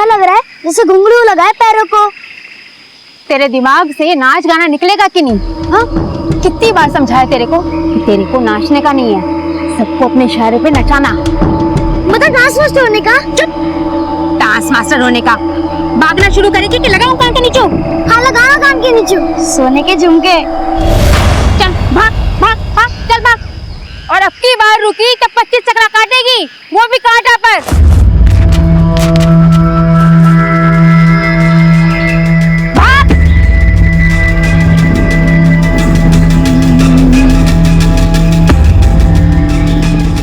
लग रहा है जैसे घुंघरू लगा है पैरों को। तेरे दिमाग से नाच गाना निकलेगा कि नहीं? हाँ, कितनी बार समझाया तेरे को कि तेरे को नाचने का नहीं है, सबको अपने इशारे पे नचाना। मतलब डांस मास्टर होने का? चुप, डांस मास्टर होने का। भागना शुरू करेगी कि लगाऊं कान के नीचे? हाँ लगाना कान के नीचे, सोने के झुमके। चल भाग भाग भाग, चल भाग। और अब की बार रुकी तो 25 चक्रा काटेगी, वो भी कांटा पर। भाग।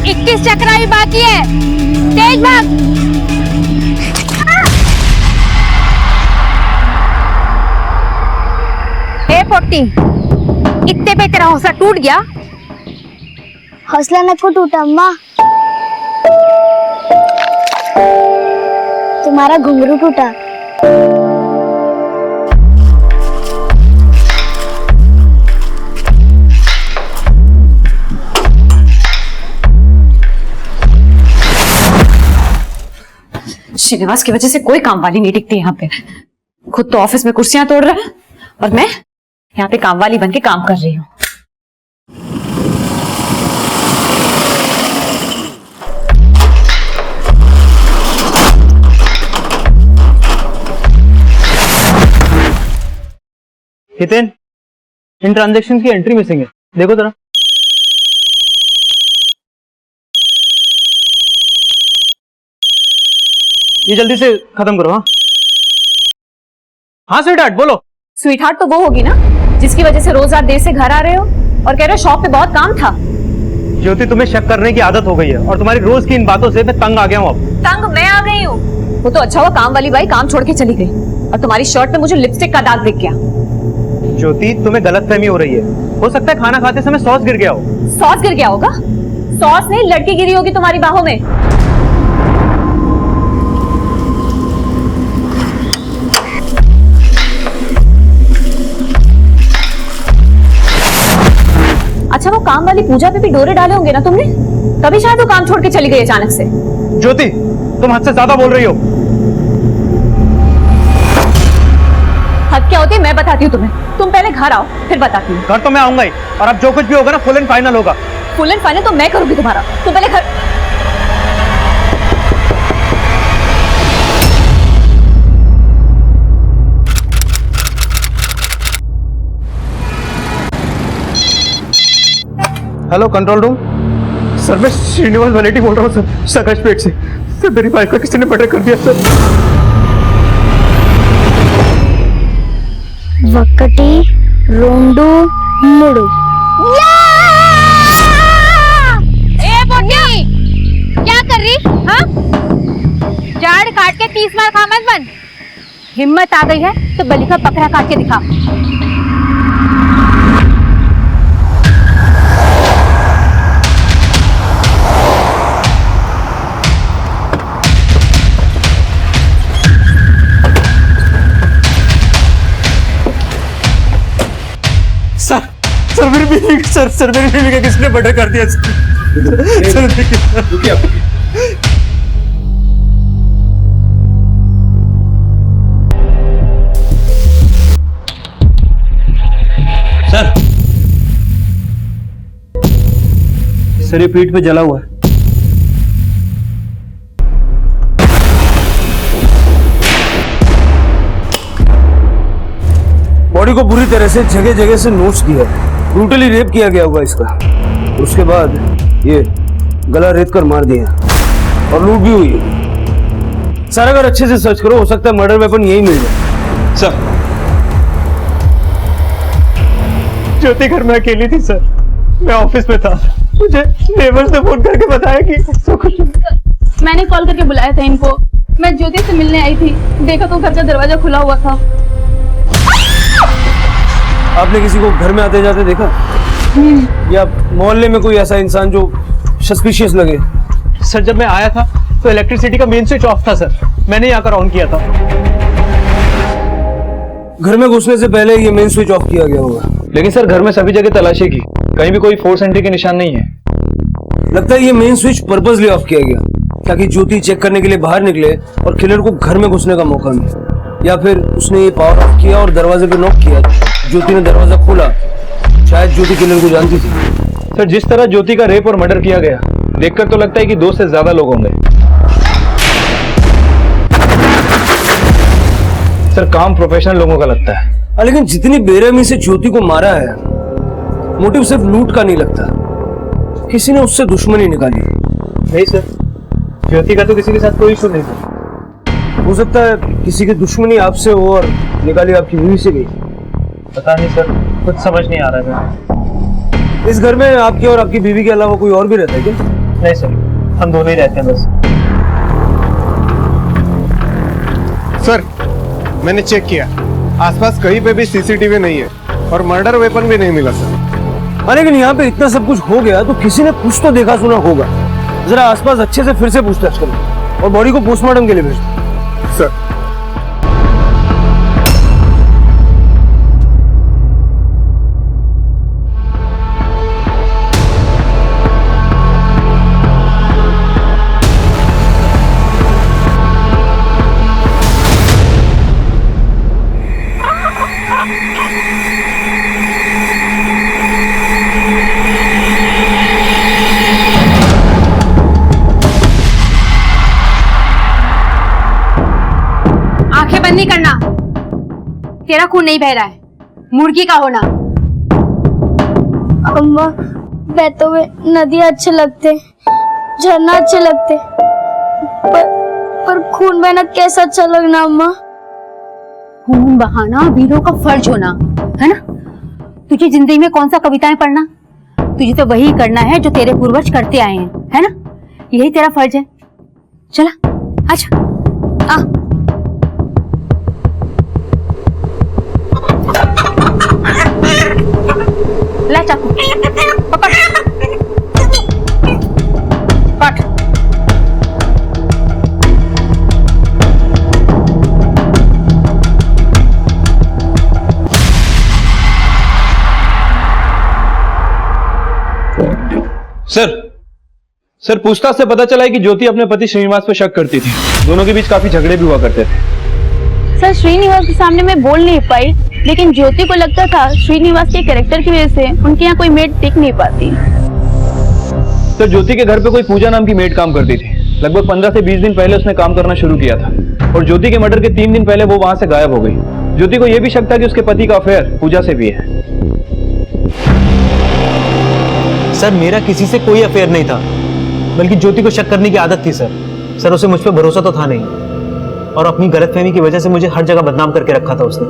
21 चक्रा भी बाकी है, तेज भाग। हे पोटी, इतने पे तेरा हौसला टूट गया? हौसला न को टूटा अम्मा, तुम्हारा घुंघरू टूटा। श्रीनिवास की वजह से कोई काम वाली नहीं टिकती यहाँ पे। खुद तो ऑफिस में कुर्सियां तोड़ रहा है और मैं यहाँ पे काम वाली बन के काम कर रही हूँ। हितेन, इन ट्रांजैक्शन की एंट्री मिसिंग है, देखो जरा। ये जल्दी से खत्म करो। हाँ हाँ स्वीटहार्ट बोलो। स्वीटहार्ट तो वो होगी ना जिसकी वजह से रोज रात देर से घर आ रहे हो और कह रहे हो शॉप पे बहुत काम था। ज्योति, तुम्हें शक करने की आदत हो गई है और तुम्हारी रोज की इन बातों से मैं तंग आ गया हूँ। अब तंग मैं आ रही हूँ? वो तो अच्छा हुआ काम वाली बाई काम छोड़ के चली गई और तुम्हारी शर्ट पे मुझे लिपस्टिक का दाग दिख गया। ज्योति, तुम्हें गलतफहमी हो रही है। हो सकता है खाना खाते समय सॉस गिर गया हो। सॉस गिर गया होगा? सॉस नहीं, लड़की गिरी होगी तुम्हारी बाहों में। अच्छा, वो काम वाली पूजा पे भी डोरे डाले होंगे ना तुमने, तभी शायद वो काम छोड़ के चली गई अचानक से। ज्योति, तुम हद से ज्यादा बोल रही हो। हद क्या होती है मैं बताती हूँ तुम्हें, तुम पहले घर आओ फिर बताती हूँ। घर तो मैं आऊंगा ही, और अब जो कुछ भी होगा ना फुल एंड फाइनल होगा। फुल एंड फाइनल तो मैं करूंगी तुम्हारा, तुम पहले घर। Hello control room. सर मैं श्रीनिवास वलेटी बोल रहा हूँ सर, सकाश पेट से। सर मेरी बाइक को किसी ने मर्डर कर दिया सर। वक्कटी रोंडू मुड़ू। ए बोटी, क्या कर रही? हाँ, झाड़ काट के 30 मार खा मत बन। हिम्मत आ गई है तो बलि का बकरा काट के दिखा। सर मेरी बीवी, सर मेरी बीवी का किसने मर्डर कर दिया सर। रुकिए। सर ये पीठ पे जला हुआ है। बॉडी को पूरी तरह से जगह जगह से नोच दिया है, ब्रूटली रेप किया गया होगा इसका। उसके बाद ये गला रेत कर मार दिया और लूट भी हुई है। सर अगर अच्छे से सर्च करो हो सकता है मर्डर वेपन यही मिल जाए। सर ज्योति घर में अकेली थी सर, मैं ऑफिस में था। मुझे नेबर्स ने फोन करके बताया कि सब कुछ। मैंने कॉल करके बुलाया था इनको। मैं ज्योति से मिलने आई थी, देखा तो घर का दरवाजा खुला हुआ था। आपने किसी को घर में आते जाते देखा या मोहल्ले में कोई ऐसा इंसान जो सस्पिशियस लगे? सर जब मैं आया था तो इलेक्ट्रिसिटी का मेन स्विच ऑफ था सर, मैंने ही आकर ऑन किया था। घर में घुसने से पहले ये मेन स्विच ऑफ किया गया होगा। लेकिन सर घर में सभी जगह तलाशी की, कहीं भी कोई फोर्स एंट्री के निशान नहीं है। लगता है ये मेन स्विच पर्पसली ऑफ किया गया ताकि ज्योति चेक करने के लिए बाहर निकले और किलर को घर में घुसने का मौका मिले, या फिर उसने ये पावर ऑफ किया और दरवाजे पे नॉक किया, ज्योति ने दरवाजा खोला, शायद ज्योति किलर को जानती थी। सर जिस तरह ज्योति का रेप और मर्डर किया गया देखकर तो लगता है कि 2 से ज्यादा लोग होंगे। सर काम प्रोफेशनल लोगों का लगता है। लेकिन जितनी बेरहमी से ज्योति को मारा है, मोटिव सिर्फ लूट का नहीं लगता, किसी ने उससे दुश्मनी निकाली। नहीं सर, ज्योति का तो किसी के साथ कोई इशू नहीं था। हो सकता है किसी की दुश्मनी आपसे हो और निकाली आपकी बीवी से गई। पता नहीं सर, कुछ समझ नहीं आ रहा है। इस घर में आपके और आपकी बीवी के अलावा कोई और भी रहता है क्या? नहीं सर, हम दोनों ही रहते हैं बस। सर मैंने चेक किया, आसपास कहीं पे भी सीसीटीवी नहीं है और मर्डर वेपन भी नहीं मिला सर। लेकिन यहाँ पे इतना सब कुछ हो गया तो किसी ने कुछ तो देखा सुना होगा। जरा आसपास अच्छे से फिर से पूछताछ करो और बॉडी को पोस्टमार्टम के लिए भेज दो। सर आंखें बंद नहीं करना, तेरा खून नहीं बह रहा है, मुर्गी का होना। अम्मा, बहते हुए नदियाँ अच्छे लगते, झरना अच्छे लगते, पर खून बहना कैसा अच्छा लगना अम्मा। खून बहाना वीरों का फर्ज होना है ना। तुझे जिंदगी में कौन सा कविताएं पढ़ना, तुझे तो वही करना है जो तेरे पूर्वज करते आए हैं, है ना। यही तेरा फर्ज है। चला अच्छा आ। ला चाकू पकड़, काट। सर पूछताछ से पता चला है कि ज्योति अपने पति श्रीनिवास पर शक करती थी। दोनों के बीच काफी झगड़े भी हुआ करते थे। सर श्रीनिवास के सामने मैं बोल नहीं पाई, लेकिन ज्योति को लगता था श्रीनिवास के कैरेक्टर की वजह से उनके यहाँ कोई मेड टिक नहीं पाती। सर ज्योति के घर पे कोई पूजा नाम की मेड काम करती थी। लगभग 15 से 20 दिन पहले उसने काम करना शुरू किया था और ज्योति के मर्डर के 3 दिन पहले वो वहां से गायब हो गई। ज्योति को यह भी शक था कि उसके पति का अफेयर पूजा से भी है। सर मेरा किसी से कोई अफेयर नहीं था, बल्कि ज्योति को शक करने की आदत थी सर उसे मुझ पर भरोसा तो था नहीं, और अपनी गलतफहमी की वजह से मुझे हर जगह बदनाम करके रखा था उसने।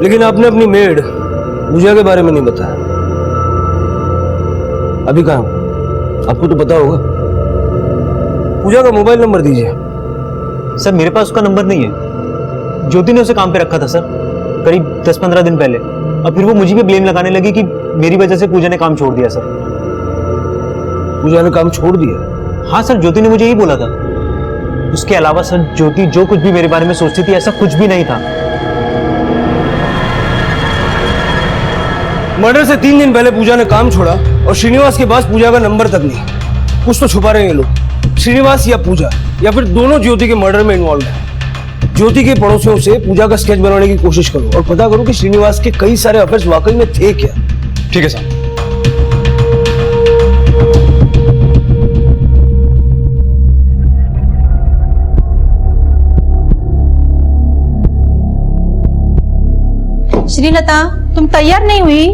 लेकिन आपने अपनी मेड पूजा के बारे में नहीं बताया। अभी कहाँ? आपको तो पता होगा। पूजा का मोबाइल नंबर दीजिए। सर मेरे पास उसका नंबर नहीं है। ज्योति ने उसे काम पे रखा था सर, करीब 10-15 दिन पहले, और फिर वो मुझे भी ब्लेम लगाने लगी कि मेरी वजह से पूजा ने काम छोड़ दिया। सर पूजा ने काम छोड़ दिया? हाँ सर, ज्योति ने मुझे यही बोला था। उसके अलावा सर ज्योति जो कुछ भी मेरे बारे में सोचती थी ऐसा कुछ भी नहीं था। मर्डर से 3 दिन पहले पूजा ने काम छोड़ा और श्रीनिवास के पास पूजा का नंबर तक नहीं। कुछ तो छुपा रहे हैं ये लोग, श्रीनिवास या पूजा, या फिर दोनों ज्योति के मर्डर में इन्वॉल्व है। ज्योति के पड़ोसियों से पूजा का स्केच बनाने की कोशिश करो और पता करो कि श्रीनिवास के कई सारे अफेयर्स वाकई में थे क्या। ठीक है साहब। श्रीलता, तुम तैयार नहीं हुई?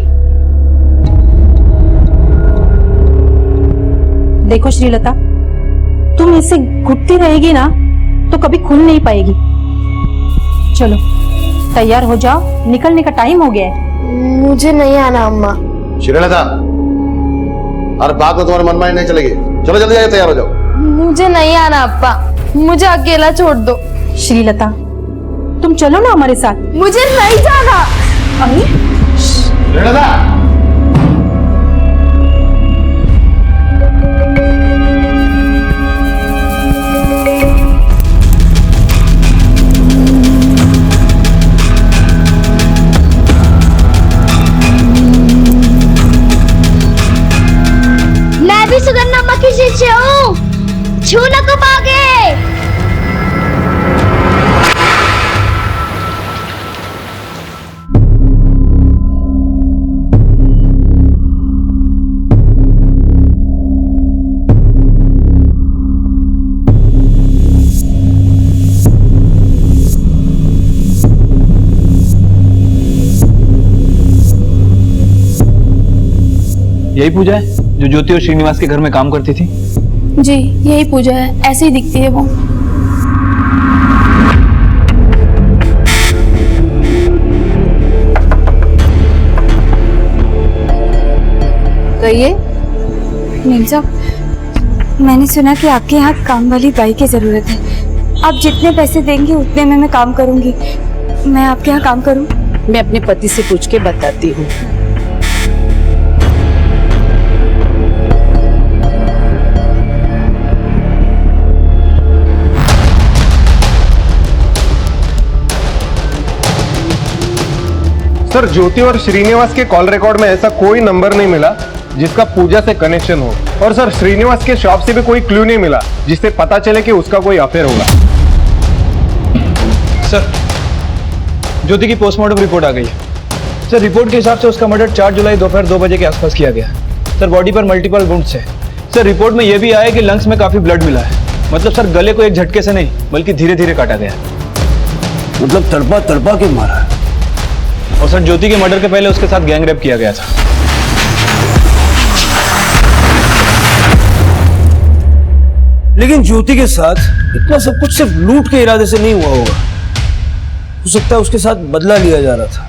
देखो श्रीलता, तुम ऐसे घुटती रहेगी ना तो कभी खुल नहीं पाएगी। चलो तैयार हो जाओ, निकलने का टाइम हो गया है। मुझे नहीं आना अम्मा। श्रीलता, और बात में तुम्हारे मन में नहीं चलेगी। चलो जल्दी आइए, तैयार हो जाओ। मुझे नहीं आना अप्पा, मुझे अकेला छोड़ दो। श्रीलता, तुम चलो ना हमारे साथ। मुझे नहीं जाना। श्रीलता, मैं भी सुगन्धा अम्मा की शिष्य हूँ। यही पूजा है जो ज्योति और श्रीनिवास के घर में काम करती थी? जी यही पूजा है, ऐसे ही दिखती है वो। कहिए। नीम साहब, मैंने सुना कि आपके यहाँ काम वाली बाई की जरूरत है। आप जितने पैसे देंगे उतने में मैं काम करूंगी। मैं आपके यहाँ काम करूं? मैं अपने पति से पूछ के बताती हूँ। सर, ज्योति और श्रीनिवास के कॉल रिकॉर्ड में ऐसा कोई नंबर नहीं मिला जिसका पूजा से कनेक्शन हो। और सर, श्रीनिवास के शॉप से भी कोई क्लू नहीं मिला जिससे पता चले कि उसका कोई अफेयर होगा। सर, ज्योति की पोस्टमार्टम रिपोर्ट आ गई है। सर, रिपोर्ट के हिसाब से उसका मर्डर 4 जुलाई दोपहर 2 बजे के आसपास किया गया। सर, बॉडी पर मल्टीपल वुंड्स है। सर, रिपोर्ट में यह भी आया कि लंग्स में काफी ब्लड मिला है। मतलब सर, गले को एक झटके से नहीं बल्कि धीरे धीरे काटा गया। मतलब तड़पा तड़पा के मारा है। और सर, ज्योति के मर्डर के पहले उसके साथ गैंग रेप किया गया था। लेकिन ज्योति के साथ इतना सब कुछ सिर्फ लूट के इरादे से नहीं हुआ होगा। हो सकता है उसके साथ बदला लिया जा रहा था।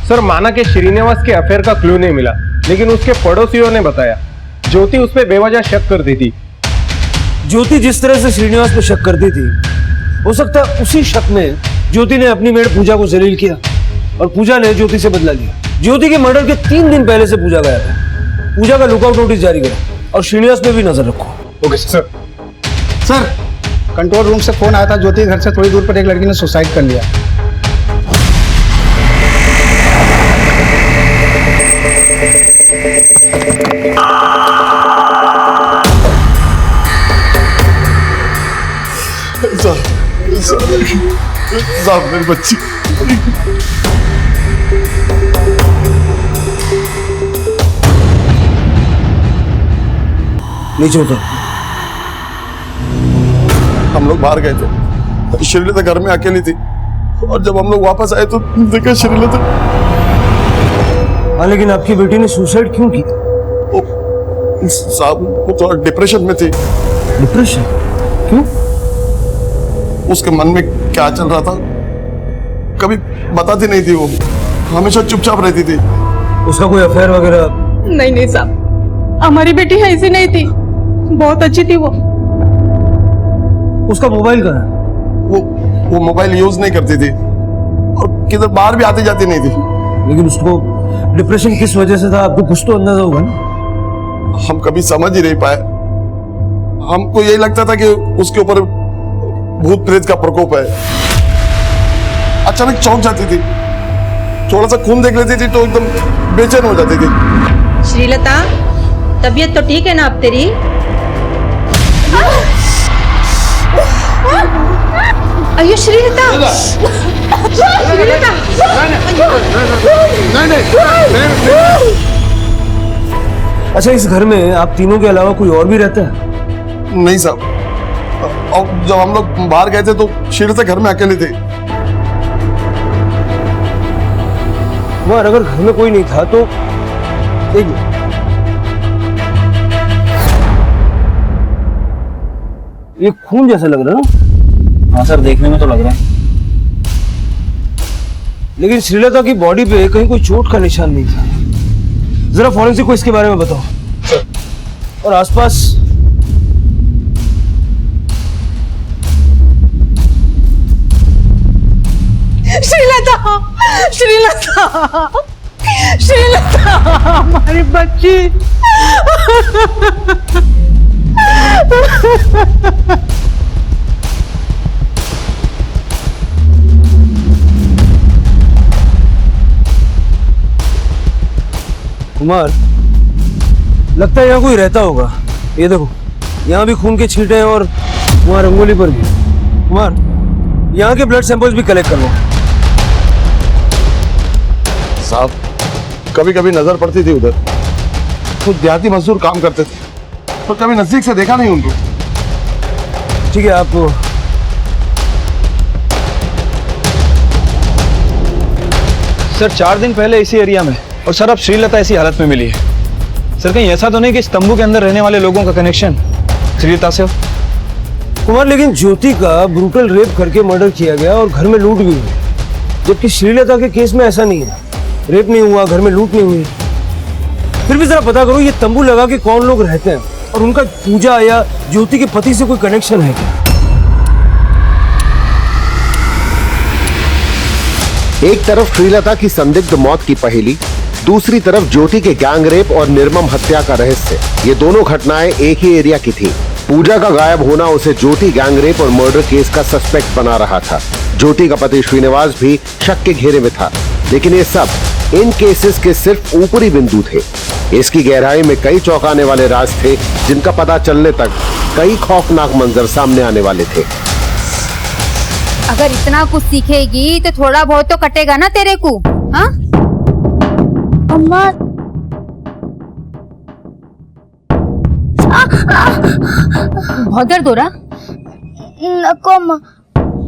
सर, माना कि श्रीनिवास के अफेयर का क्लू नहीं मिला, लेकिन उसके पड़ोसियों ने बताया ज्योति उस पर बेवजह शक करती थी। ज्योति जिस तरह से श्रीनिवास पे शक करती थी, हो सकता है उसी शक में ज्योति ने अपनी मेड पूजा को जलील किया और पूजा ने ज्योति से बदला लिया। ज्योति के मर्डर के 3 दिन पहले से पूजा गया था। पूजा का लुकआउट नोटिस जारी करो और श्रीनिवास पे भी नजर रखो। Okay sir. Sir, control room से फोन आया था, ज्योति के घर से थोड़ी दूर पर एक लड़की ने सुसाइड कर लिया। साहब, मेरी बच्ची। नीचे उतर। हम लोग बाहर गए थे, श्रीलता घर में अकेली थी और जब हम लोग वापस आए तो देखा श्रीलता। हाँ, लेकिन आपकी बेटी ने सुसाइड क्यों की? साहब, वो थोड़ा डिप्रेशन में थी। डिप्रेशन? क्यों? उसके मन में क्या चल रहा था कभी बताती नहीं थी। वो हमेशा चुपचाप रहती थी। उसका कोई अफेयर वगैरह? नहीं साहब, हमारी बेटी ऐसी नहीं थी, बहुत अच्छी थी वो। उसका मोबाइल कहाँ है? वो मोबाइल यूज नहीं करती थी और किधर बाहर भी आती जाती नहीं थी। लेकिन उसको डिप्रेशन किस वजह से था, आपको कुछ तो अंदाजा होगा ना? हम कभी समझ ही नहीं पाए। हमको यही लगता था कि उसके ऊपर भूत प्रेत का प्रकोप है। अचानक चौंक जाती थी, थोड़ा सा खून देख लेती थी तो एकदम बेचैन हो जाती थी। श्रीलता, तबीयत तो ठीक है ना अब तेरी? अयो श्रीलता, श्रीलता। अच्छा, इस घर में आप तीनों के अलावा कोई और भी रहता है? नहीं साहब, और जब हम लोग बाहर गए थे तो श्रीलता घर में अकेली थी। कुमार, अगर घर में कोई नहीं था तो एक मिनट। ये खून जैसा लग रहा है ना? हाँ सर, देखने में तो लग रहा है। लेकिन श्रीलता की बॉडी पे कहीं कोई चोट का निशान नहीं था। जरा फॉरेंसिक को इसके बारे में बताओ। और आसपास श्रीलता, श्रीलता, श्रीलता, हमारी बच्ची। कुमार, लगता है यहाँ कोई रहता होगा। ये देखो, यहाँ भी खून के छींटे हैं और वहाँ रंगोली पर भी। कुमार, यहाँ के ब्लड सैंपल्स भी कलेक्ट कर लो। साहब, कभी कभी नजर पड़ती थी उधर। कुछ देहाती मजदूर काम करते थे तो कभी नजदीक से देखा नहीं उनको। ठीक है, आप सर, 4 दिन पहले इसी एरिया में और सर अब श्रीलता ऐसी हालत में मिली है। सर कहीं ऐसा तो नहीं कि इस तंबू के अंदर रहने वाले लोगों का कनेक्शन श्रीलता से हो? कुमार, लेकिन ज्योति का ब्रूटल रेप करके मर्डर किया गया और घर में लूट भी हुई, जबकि श्रीलता के केस में ऐसा नहीं है। रेप नहीं हुआ, घर में लूट नहीं हुई। फिर भी जरा पता करो ये तंबू लगा के कौन लोग रहते हैं और उनका पूजा या ज्योति के पति से कोई कनेक्शन है क्या? एक तरफ श्रीलता की संदिग्ध मौत की पहेली, दूसरी तरफ ज्योति के गैंग रेप और निर्मम हत्या का रहस्य। ये दोनों घटनाएं एक ही एरिया की थी। पूजा का गायब होना उसे ज्योति गैंग रेप और मर्डर केस का सस्पेक्ट बना रहा था। ज्योति का पति श्रीनिवास भी शक के घेरे में था, लेकिन ये सब इन केसेस के सिर्फ ऊपरी बिंदु थे। इसकी गहराई में कई चौंकाने वाले राज थे, जिनका पता चलने तक कई खौफनाक मंजर सामने आने वाले थे। अगर इतना कुछ सीखेगी तो थोड़ा बहुत तो कटेगा ना तेरे को, हाँ? अम्मा, बहुत दर्द हो रहा? नको अम्मा,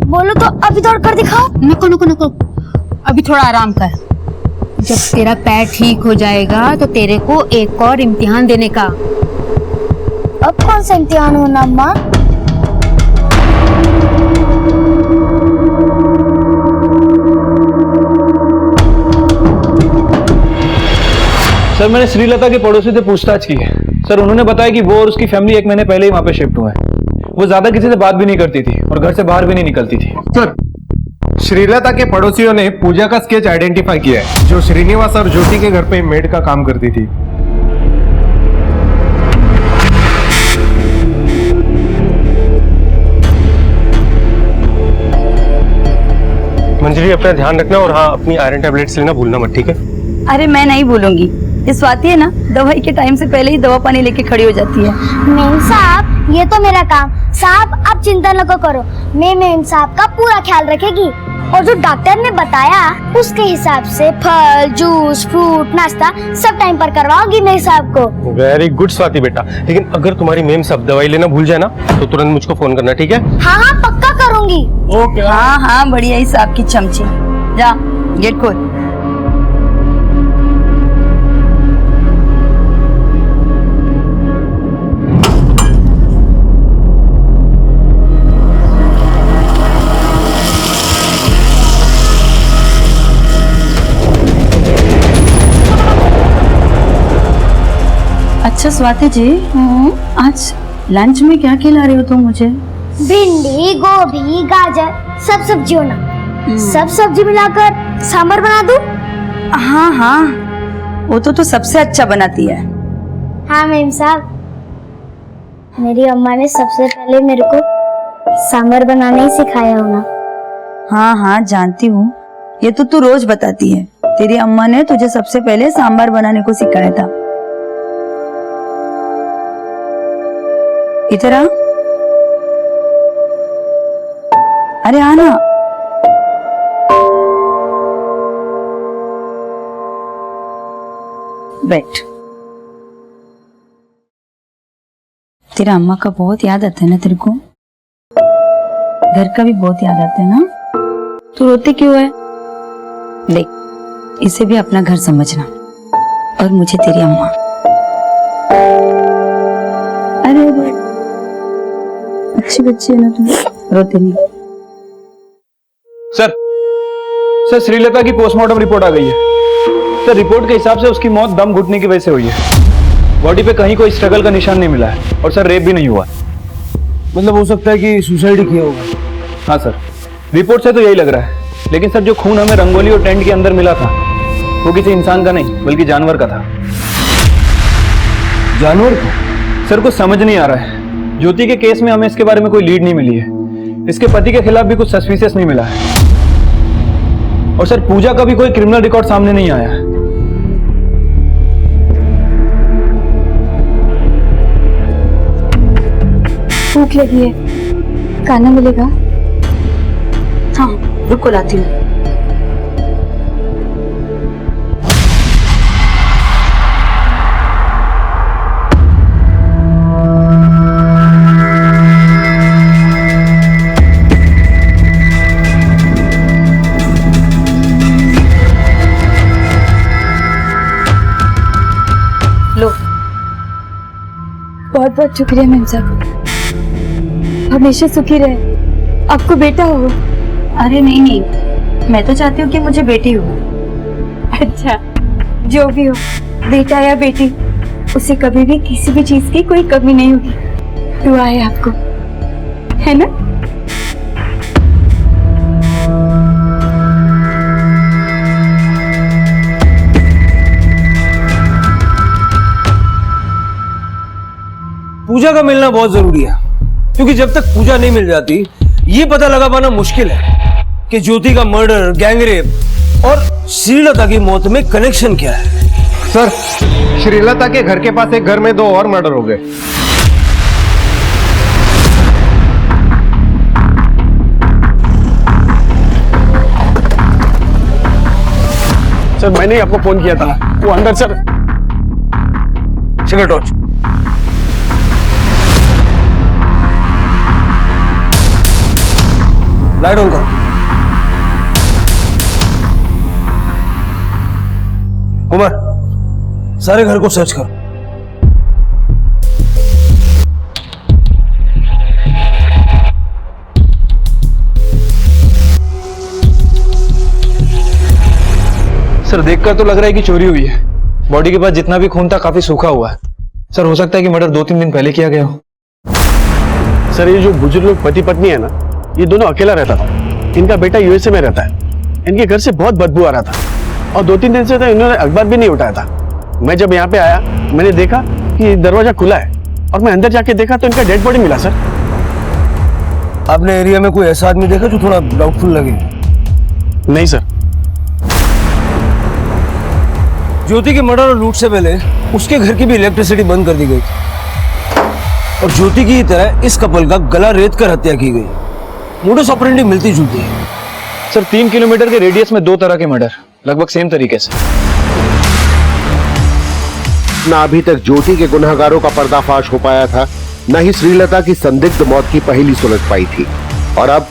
बोलो तो अभी दौड़ कर दिखाओ। नको नको नको, अभी थोड़ा आराम कर। जब तेरा पैर ठीक हो जाएगा तो तेरे को एक और इम्तिहान देने का। अब कौन सा इम्तिहान होना अम्मा? सर मैंने श्रीलता के पड़ोसी से पूछताछ की है। सर उन्होंने बताया कि वो और उसकी फैमिली एक महीने पहले ही वहां पे शिफ्ट हुआ है। वो ज्यादा किसी से बात भी नहीं करती थी और घर से बाहर भी नहीं निकलती थी। सर, श्रीलता के पड़ोसियों ने पूजा का स्केच आइडेंटिफाई किया है, जो श्रीनिवास और ज्योति के घर पे मेड का काम करती थी। मंजरी, अपना ध्यान रखना और हाँ, अपनी आयरन टैबलेट्स लेना भूलना मत, ठीक है? अरे मैं नहीं भूलूंगी। ये स्वाति है ना, दवाई के टाइम से पहले ही दवा पानी लेके खड़ी हो जाती है। मेम साहब, ये तो मेरा काम। साहब आप चिंता न करो, मैं मेम साहब का पूरा ख्याल रखेगी। और जो डॉक्टर ने बताया उसके हिसाब से फल, जूस, फ्रूट, नाश्ता सब टाइम पर करवाओगी मेरे साहब को। वेरी गुड स्वाति बेटा। लेकिन अगर तुम्हारी मेम साहब दवाई लेना भूल जाए ना, तो तुरंत मुझको फोन करना, ठीक है? हाँ हाँ पक्का करूंगी। ओके। हाँ हाँ, बढ़िया ही साहब की चमची। जा गेट खोल। अच्छा स्वाति जी, आज लंच में क्या खिला रहे हो तुम मुझे? भिंडी, गोभी, गाजर, सब सब्जी होना। सब सब्जी मिलाकर सांभर बना दूं? हाँ हाँ, वो तो सबसे अच्छा बनाती है। हाँ मेम साहब, मेरी अम्मा ने सबसे पहले मेरे को सांभर बनाना ही सिखाया होना। हाँ हाँ जानती हूँ, ये तो तू रोज बताती है। तेरी अम्मा ने तुझे सबसे पहले सांभर बनाने को सिखाया था। इधर आ। अरे आना। बैठ। तेरा अम्मा का बहुत याद आता है ना तेरे को? घर का भी बहुत याद आता है ना? तू रोती क्यों है? देख, इसे भी अपना घर समझना, और मुझे तेरी अम्मा। अरे अच्छी बच्ची है ना तुम, रोती नहीं। सर श्रीलता की पोस्टमार्टम रिपोर्ट आ गई है। सर रिपोर्ट के हिसाब से उसकी मौत दम घुटने की वजह से हुई है। बॉडी पे कहीं कोई स्ट्रगल का निशान नहीं मिला है और सर रेप भी नहीं हुआ। मतलब हो सकता है कि सुसाइड किया होगा। हाँ सर, रिपोर्ट से तो यही लग रहा है। लेकिन सर जो खून हमें रंगोली और टेंट के अंदर मिला था वो किसी इंसान का नहीं बल्कि जानवर का था। जानवर का? सर कुछ समझ नहीं आ रहा है। ज्योति के केस में हमें इसके बारे में कोई लीड नहीं मिली है। इसके पति के खिलाफ भी कुछ सस्पिशियस नहीं मिला है। और सर पूजा का भी कोई क्रिमिनल रिकॉर्ड सामने नहीं आया है। भूख लगी है, खाना मिलेगा? हाँ रुको लाती हूँ। बहुत बहुत शुक्रिया मैम साहब, हमेशा सुखी रहे, आपको बेटा हो। अरे नहीं नहीं, मैं तो चाहती हूँ कि मुझे बेटी हो। अच्छा, जो भी हो, बेटा या बेटी, उसे कभी भी किसी भी चीज की कोई कमी नहीं होगी। दुआ है आपको, है ना? पूजा का मिलना बहुत जरूरी है, क्योंकि जब तक पूजा नहीं मिल जाती ये पता लगा पाना मुश्किल है कि ज्योति का मर्डर, गैंगरेप और श्रीलता की मौत में कनेक्शन क्या है। सर, श्रीलता के घर के पास एक घर में 2 और मर्डर हो गए। सर मैंने ही आपको फोन किया था, वो अंदर sir. Cigarette torch. Light on करो। कुमार, सारे घर को सर्च करो। सर देखकर तो लग रहा है कि चोरी हुई है। बॉडी के पास जितना भी खून था काफी सूखा हुआ है। सर हो सकता है कि मर्डर 2-3 दिन पहले किया गया हो। सर ये जो बुजुर्ग लोग पति पत्नी है ना, ये दोनों अकेला रहता था। इनका बेटा यूएसए में रहता है। इनके घर से बहुत बदबू आ रहा था और 2-3 दिन से तो इन्होंने अखबार भी नहीं उठाया था। मैं जब यहाँ पे आया, मैंने देखा कि दरवाजा खुला है और मैं अंदर जाके देखा तो इनका डेड बॉडी मिला। सर आपने एरिया में कोई ऐसा आदमी देखा जो थोड़ा डाउटफुल लगे? नहीं सर। ज्योति के मर्डर और लूट से पहले उसके घर की भी इलेक्ट्रिसिटी बंद कर दी गई थी और ज्योति की तरह इस कपल का गला रेत कर हत्या की गई। मोडस ऑपरेंडी मिलती जुलती है। सर 3 किलोमीटर के रेडियस में 2 तरह के मर्डर लगभग सेम तरीके से। ना अभी तक ज्योति के गुनहगारों का पर्दाफाश हो पाया था, न ही श्रीलता की संदिग्ध मौत की पहली सुलझ पाई थी, और अब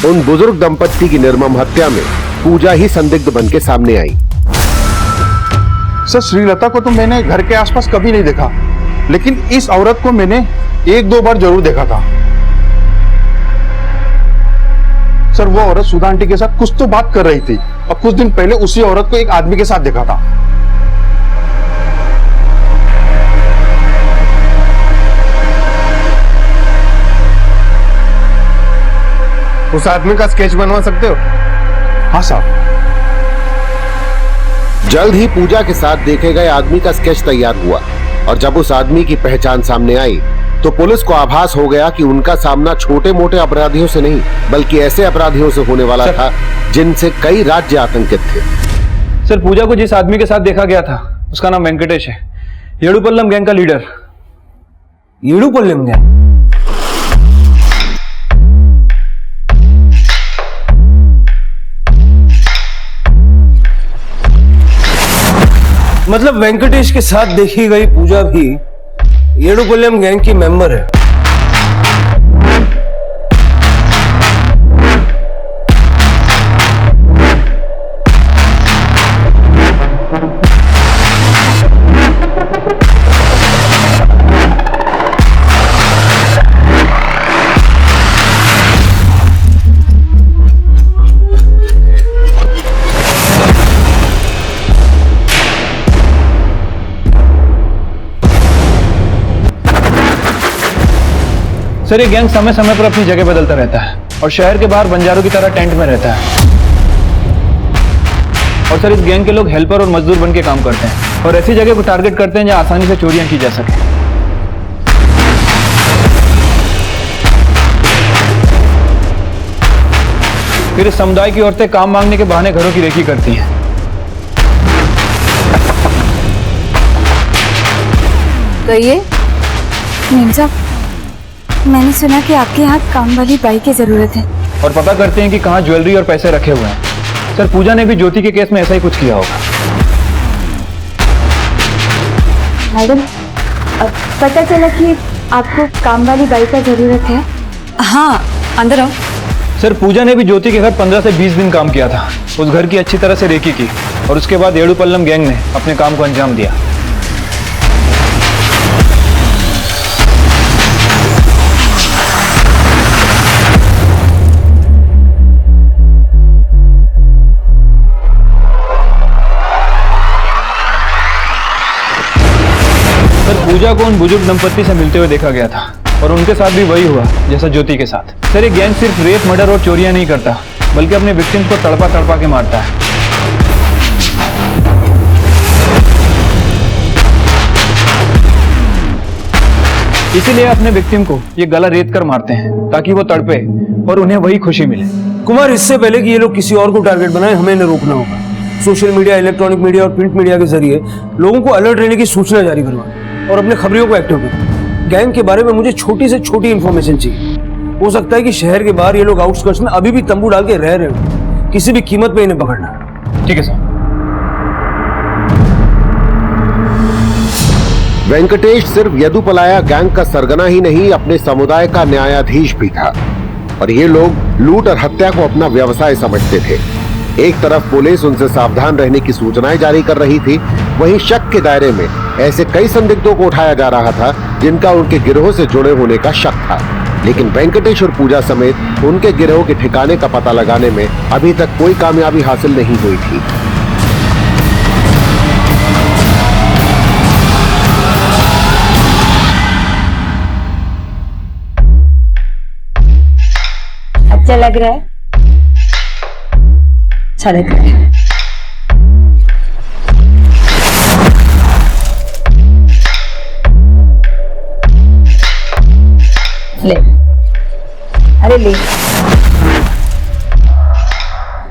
उन बुजुर्ग दंपत्ति की निर्मम हत्या में पूजा ही संदिग्ध बन के सामने आई। सर श्रीलता को तो मैंने घर के आसपास कभी नहीं देखा, लेकिन इस औरत को मैंने 1-2 बार जरूर देखा था। सर वो औरत सुधा आंटी के साथ कुछ तो बात कर रही थी और कुछ दिन पहले उसी औरत को एक आदमी के साथ देखा था। उस आदमी का स्केच बनवा सकते हो? हाँ साहब। जल्द ही पूजा के साथ देखे गए आदमी का स्केच तैयार हुआ और जब उस आदमी की पहचान सामने आई तो पुलिस को आभास हो गया कि उनका सामना छोटे मोटे अपराधियों से नहीं बल्कि ऐसे अपराधियों से होने वाला था जिनसे कई राज्य आतंकित थे। सर पूजा को जिस आदमी के साथ देखा गया था उसका नाम वेंकटेश है, येडुपल्लम गैंग का लीडर। येडुपल्लम गैंग? मतलब वेंकटेश के साथ देखी गई पूजा भी येडुपल्लम गैंग की मेंबर है। सर ये गैंग समय समय पर अपनी जगह बदलता रहता है और शहर के बाहर बंजारों की तरह टेंट में रहता है। और सर इस गैंग के लोग हेल्पर और मजदूर बन के काम करते हैं और ऐसी जगह को टारगेट करते हैं जहां आसानी से चोरियां की जा सके। फिर इस समुदाय की औरतें काम मांगने के बहाने घरों की रेकी करती हैं। कहिए। मीम साहब, मैंने सुना कि आपके यहाँ काम वाली बाई की जरूरत है और पता करते हैं कि कहाँ ज्वेलरी और पैसे रखे हुए हैं। सर पूजा ने भी ज्योति के केस में ऐसा ही कुछ किया होगा। मैडम, पता चला कि आपको काम वाली बाई का जरूरत है। हाँ अंदर आओ। सर पूजा ने भी ज्योति के घर 15 से 20 दिन काम किया था। उस घर की अच्छी तरह से रेकी की और उसके बाद येडुपल्लम गैंग ने अपने काम को अंजाम दिया। सर पूजा को उन बुजुर्ग दंपत्ति से मिलते हुए देखा गया था और उनके साथ भी वही हुआ जैसा ज्योति के साथ। सर ये गैंग सिर्फ रेप, मर्डर और चोरियां नहीं करता बल्कि अपने विक्टिम्स को तड़पा तड़पा के मारता है। इसीलिए अपने विक्टिम को ये गला रेत कर मारते हैं ताकि वो तड़पे और उन्हें वही खुशी मिले। कुमार, इससे पहले कि ये लोग किसी और को टारगेट बनाए, हमें इन्हें रोकना होगा। सोशल मीडिया, इलेक्ट्रॉनिक मीडिया और प्रिंट मीडिया के जरिए लोगों को अलर्ट रहने की सूचना जारी करवाएं और अपने खबरियों को एक्टिव करें। गैंग के बारे में मुझे छोटी से छोटी इंफॉर्मेशन चाहिए। हो सकता है कि शहर के बाहर ये लोग आउटस्कर्ट्स में अभी भी तंबू डाल के रह रहे हो। किसी भी कीमत पे इन्हें पकड़ना है। ठीक है सर। वेंकटेश सिर्फ यदुपलाया गैंग का सरगना ही नहीं, अपने समुदाय का न्यायाधीश भी था और ये लोग लूट और हत्या को अपना व्यवसाय समझते थे। एक तरफ पुलिस उनसे सावधान रहने की सूचनाएं जारी कर रही थी, वहीं शक के दायरे में ऐसे कई संदिग्धों को उठाया जा रहा था जिनका उनके गिरोह से जुड़े होने का शक था। लेकिन वेंकटेश और पूजा समेत उनके गिरोह के ठिकाने का पता लगाने में अभी तक कोई कामयाबी हासिल नहीं हुई थी। अच्छा लग रहा है? अच्छा लग रहा है। ले, अरे ले।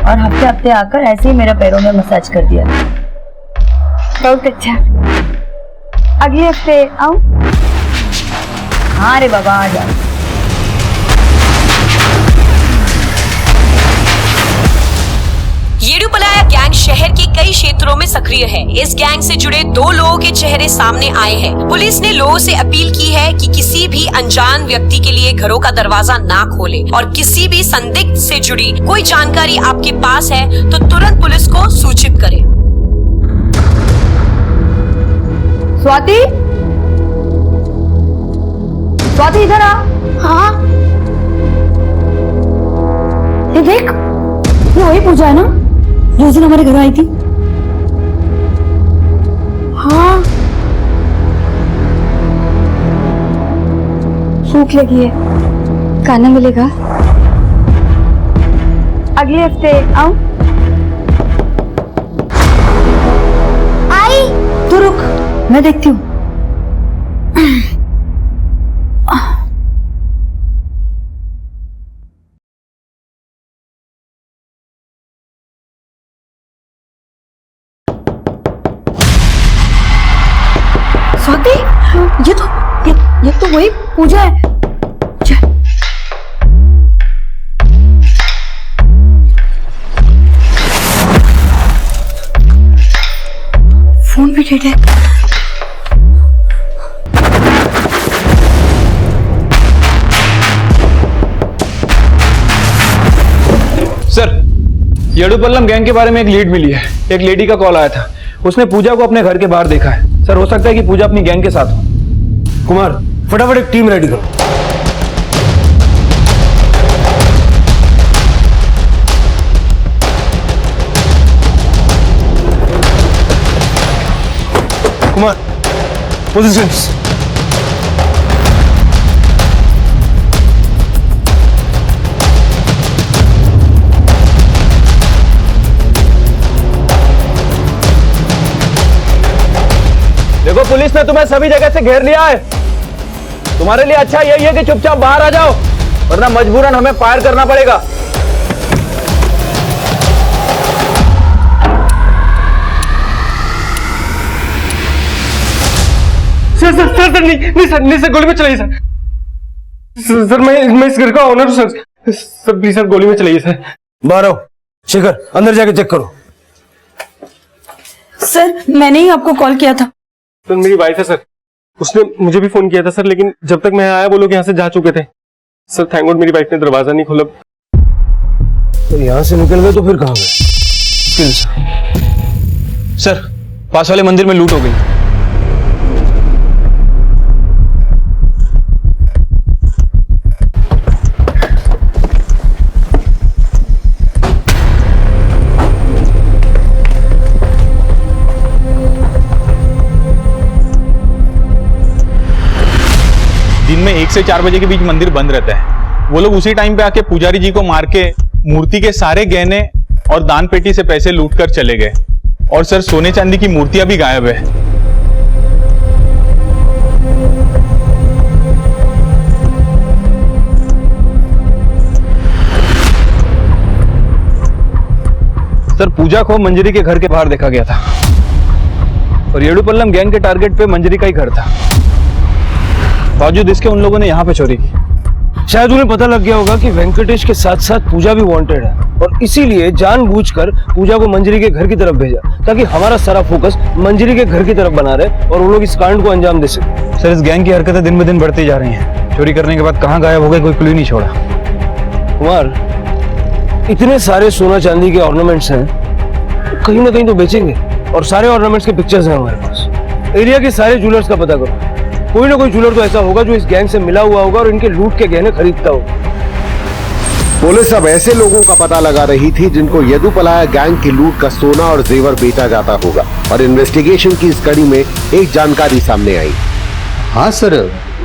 और हफ्ते हफ्ते आकर ऐसे ही मेरा पैरों में मसाज कर दिया। बहुत अच्छा। अगले हफ्ते आऊं? हाँ रे बाबा, आ जाओ। येडुपलाया गैंग शहर के कई क्षेत्रों में सक्रिय है। इस गैंग से जुड़े 2 लोगों के चेहरे सामने आए हैं। पुलिस ने लोगों से अपील की है कि किसी भी अनजान व्यक्ति के लिए घरों का दरवाजा ना खोले और किसी भी संदिग्ध से जुड़ी कोई जानकारी आपके पास है तो तुरंत पुलिस को सूचित करें। स्वाति, स्वाति इधर आ। हाँ, ये देख, ये वही पूजा है ना जो उस दिन हमारे घर आई थी? हाँ, भूख लगी है, खाना मिलेगा? अगले हफ्ते आऊं? आई। तू रुक, मैं देखती हूँ। स्वाति, ये तो वही पूजा है। फोन भी डेड है। सर, येडुपल्लम गैंग के बारे में एक लीड मिली है। एक लेडी का कॉल आया था, उसने पूजा को अपने घर के बाहर देखा है। सर, हो सकता है कि पूजा अपनी गैंग के साथ हो। कुमार, फटाफट एक टीम रेडी करो। कुमार, पोजीशंस। देखो, पुलिस ने तुम्हें सभी जगह से घेर लिया है। तुम्हारे लिए अच्छा यही है कि चुपचाप बाहर आ जाओ, वरना मजबूरन हमें फायर करना पड़ेगा। नहीं सर, गोली में चलाइए सर। मैं इस घर का ओनर हूँ सर, प्लीज सर, गोली में चलाइए सर। बाहर आओ। शेखर, अंदर जाके चेक करो। सर, मैंने ही आपको कॉल किया था। सर, मेरी वाइफ है सर, उसने मुझे भी फोन किया था सर, लेकिन जब तक मैं आया वो लोग यहाँ से जा चुके थे सर। थैंक गॉड मेरी वाइफ ने दरवाजा नहीं खोला। तो यहाँ से निकल गए तो फिर कहाँ गए? सर, पास वाले मंदिर में लूट हो गई। दिन में 1 से 4 बजे के बीच मंदिर बंद रहता है। वो लोग उसी टाइम पे आके पुजारी जी को मार के मूर्ति के सारे गहने और दान पेटी से पैसे लूट कर चले गए। और सर, सोने चांदी की मूर्तियां भी गायब है। सर, पूजा को मंजरी के घर के बाहर देखा गया था और येडुपल्लम गैंग के टारगेट पे मंजरी का ही घर था। बावजूद इसके उन लोगों ने यहाँ पे चोरी की। शायद उन्हें पता लग गया होगा कि वेंकटेश के साथ साथ पूजा भी वांटेड है और इसीलिए जानबूझकर पूजा को मंजरी के घर की तरफ भेजा ताकि हमारा सारा फोकस मंजरी के घर की तरफ बना रहे और वो लोग इस कांड को अंजाम दे सके। सर, इस गैंग की हरकतें दिन ब दिन बढ़ती जा रही हैं। चोरी करने के बाद कहाँ गायब हो गए, कोई क्लू नहीं छोड़ा। कुमार, इतने सारे सोना चांदी के ऑर्नामेंट्स हैं, कहीं ना कहीं तो बेचेंगे और सारे ऑर्नामेंट्स के पिक्चर्स हैं हमारे पास। एरिया के सारे ज्वेलर्स का पता करो, कोई ना कोई ज्वेलर तो ऐसा होगा जो इस गैंग से मिला हुआ होगा और इनके लूट के गहने खरीदता होगा। पुलिस अब ऐसे लोगों का पता लगा रही थी जिनको येदुपलाया गैंग की लूट का सोना और जेवर बेचा जाता होगा और इन्वेस्टिगेशन की इस कड़ी में एक जानकारी सामने आई। हाँ सर,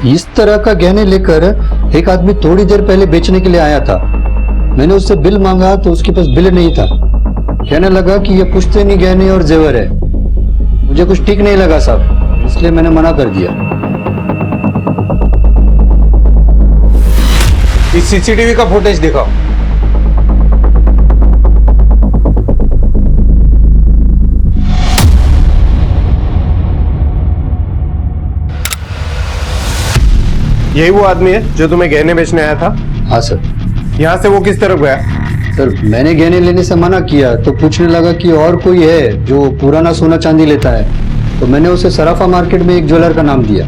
इस तरह का गहने लेकर एक आदमी थोड़ी देर पहले बेचने के लिए आया था। मैंने उससे बिल मांगा तो उसके पास बिल नहीं था। कहने लगा कि ये पुश्तैनी गहने और जेवर है। मुझे कुछ ठीक नहीं लगा साहब, इसलिए मैंने मना कर दिया। इस सीसीटीवी का फुटेज दिखाओ। यही वो आदमी है जो तुम्हें गहने बेचने आया था? हाँ सर। यहाँ से वो किस तरफ गया? सर, मैंने गहने लेने से मना किया तो पूछने लगा कि और कोई है जो पुराना सोना चांदी लेता है, तो मैंने उसे सराफा मार्केट में एक ज्वेलर का नाम दिया।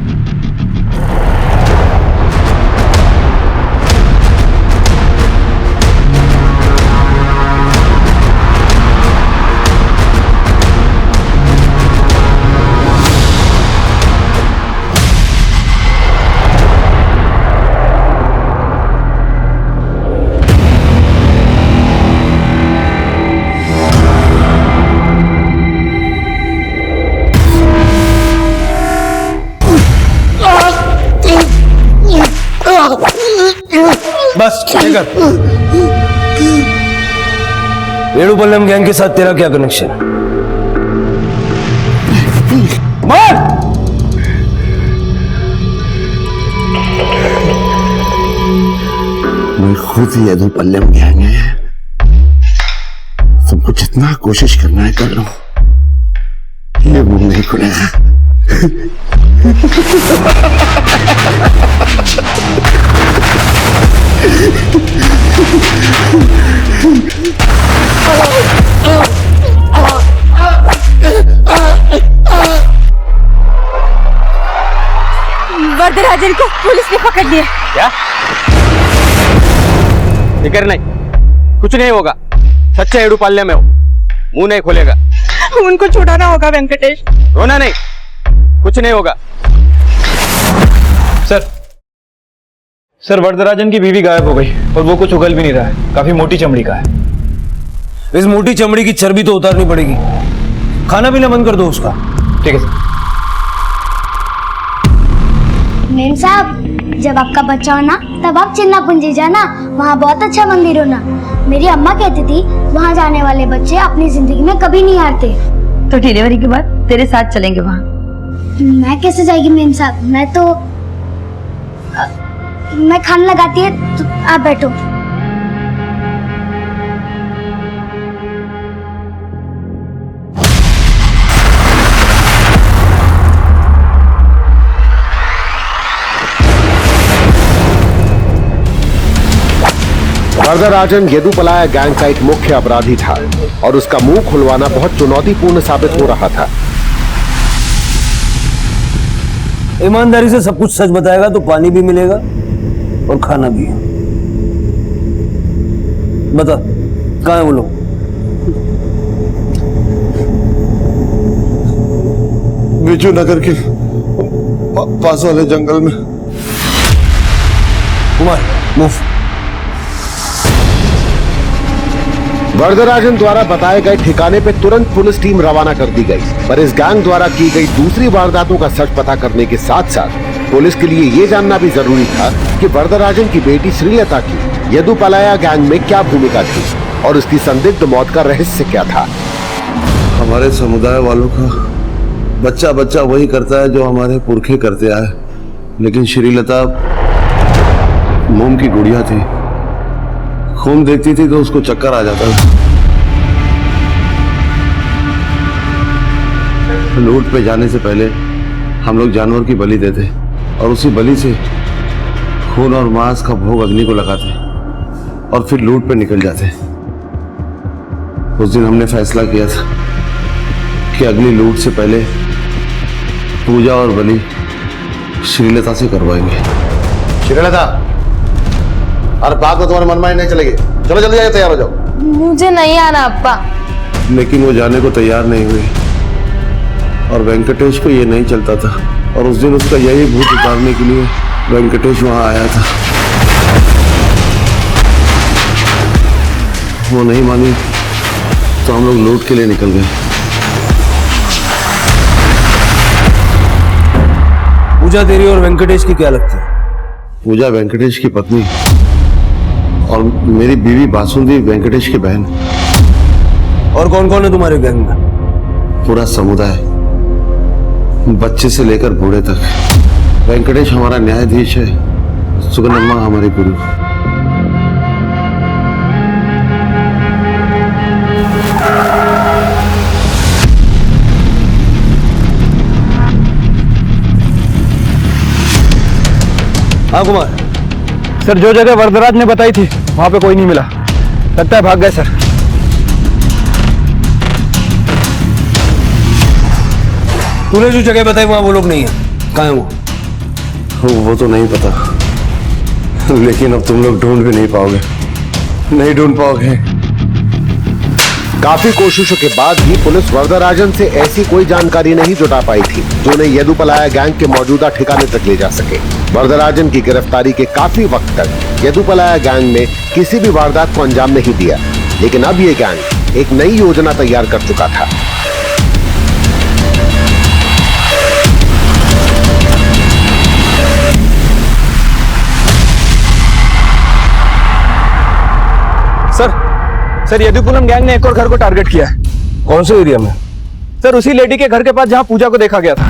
बस लेकर। येडुपल्लम गैंग के साथ तेरा क्या कनेक्शन? मार! मैं खुद येदुपल्लम गैंग है। तुमको जितना कोशिश करना है कर लो, ये मुंह नहीं खुलेगा। वरदराजन को पुलिस ने पकड़ लिया। क्या? फिक्र नहीं, कुछ नहीं होगा। सच्चे येडुपल्लम में हो, मुंह नहीं खोलेगा। उनको छुड़ाना होगा वेंकटेश। रोना नहीं, कुछ नहीं होगा। सर, वरदराजन की बीवी गायब हो गई और वो कुछ उगल भी नहीं रहा है। काफी मोटी चमड़ी का है। इस मोटी चमड़ी की चर्बी तो उतारनी पड़ेगी। खाना पीना बंद कर दो उसका। ठीक है सर। मेम साहब, जब आपका बच्चा हो ना तब आप चिन्ना पुंजी जाना, वहाँ बहुत अच्छा मंदिर हो ना। मेरी अम्मा कहती थी वहाँ जाने वाले बच्चे अपनी जिंदगी में कभी नहीं हारते। तो डिलीवरी के बाद तेरे साथ चलेंगे वहाँ। मैं कैसे जाएगी मेम साहब? मैं खाने लगाती है तो आप बैठो। वरदराजन येदुपलाया गैंग का एक मुख्य अपराधी था और उसका मुंह खुलवाना बहुत चुनौतीपूर्ण साबित हो रहा था। ईमानदारी से सब कुछ सच बताएगा तो पानी भी मिलेगा और खाना भी। बता, कहाँ है वो लोग? बिजू नगर के पास वाले जंगल में। कुमार, मूव। वरदराजन द्वारा बताए गए ठिकाने पे तुरंत पुलिस टीम रवाना कर दी गई, पर इस गैंग द्वारा की गई दूसरी वारदातों का सच पता करने के साथ साथ पुलिस के लिए ये जानना भी जरूरी था कि वरदराजन की बेटी श्रीलता की यदुपलाया गैंग में क्या भूमिका थी और उसकी संदिग्ध मौत का रहस्य क्या था। हमारे समुदाय वालों का बच्चा बच्चा वही करता है जो हमारे पुरखे करते आए, लेकिन श्रीलता मोम की गुड़िया थी। खून देखती थी तो उसको चक्कर आ जाता था। लूट पे जाने से पहले हम लोग जानवर की बलि देते और उसी बलि से खून और मांस का भोग अग्नि को लगाते और फिर लूट पे निकल जाते। उस दिन हमने फैसला किया था कि अगली लूट से पहले पूजा और बलि श्रीलता से करवाएंगे। श्रीलता, और बात तो तुम्हारे मन में नहीं चलेगी। चलो जल्दी जाइए, तैयार हो जाओ। मुझे नहीं आना अब्बा। लेकिन वो जाने को तैयार नहीं हुई और वेंकटेश को ये नहीं चलता था और उस दिन उसका यही भूत उतारने के लिए वेंकटेश वहां आया था। वो नहीं मानी तो हम लोग लूट के लिए निकल गए। पूजा तेरी और वेंकटेश की क्या लगती है? पूजा वेंकटेश की पत्नी और मेरी बीवी बासुंदी वेंकटेश की बहन। और कौन कौन है तुम्हारे गैंग में? पूरा समुदाय, बच्चे से लेकर बूढ़े तक। वेंकटेश हमारा न्यायाधीश है, सुगनम्मा हमारी गुरु। हाँ कुमार। सर, जो जगह वरदराज ने बताई थी वहां पे कोई नहीं मिला। लगता है भाग गए सर। तूने जो जगह बताई वहां वो लोग नहीं है। कहाँ है वो तो नहीं पता, लेकिन अब तुम लोग ढूंढ भी नहीं पाओगे, नहीं ढूंढ पाओगे। काफी कोशिशों के बाद भी पुलिस वरदराजन से ऐसी कोई जानकारी नहीं जुटा पाई थी जो उन्हें यदुपलाया गैंग के मौजूदा ठिकाने तक ले जा सके। वरदराजन की गिरफ्तारी के काफी वक्त तक यदुपलाया गैंग ने किसी भी वारदात को अंजाम नहीं दिया, लेकिन अब ये गैंग एक नई योजना तैयार कर चुका था। सर, यदुपुलम गैंग ने एक और घर को टारगेट किया है। कौन से एरिया में? सर, उसी लेडी के घर के पास जहां पूजा को देखा गया था।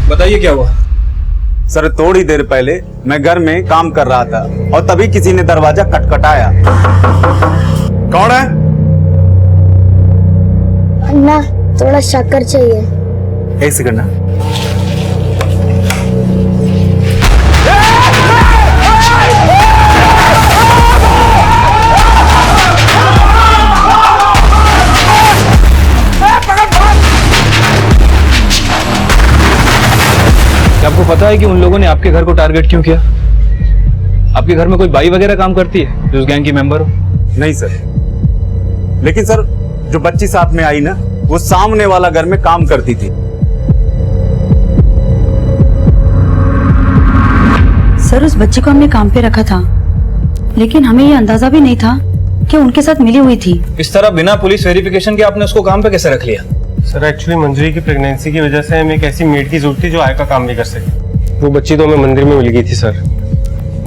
बताइए क्या हुआ? सर, थोड़ी देर पहले मैं घर में काम कर रहा था और तभी किसी ने दरवाजा खटखटाया। कौन है? अन्ना, थोड़ा शक्कर चाहिए। एक सेकंड ना। आपको पता है कि उन लोगों ने आपके घर को टारगेट क्यों किया? आपके घर में कोई बाई वगैरह काम करती है जो उस गैंग की मेंबर हो? नहीं सर, लेकिन सर जो बच्ची साथ में आई ना, वो सामने वाला घर में काम करती थी। सर, उस बच्ची को हमने काम पे रखा था, लेकिन हमें ये अंदाजा भी नहीं था कि उनके साथ मिली हुई थी। इस तरह बिना पुलिस वेरिफिकेशन के आपने उसको काम पे कैसे रख लिया? सर, एक्चुअली मंजरी की प्रेगनेंसी की वजह से हमें एक ऐसी मेड की जरूरत थी जो आय का काम भी कर सके। वो बच्ची तो हमें मंदिर में मिल गई थी सर।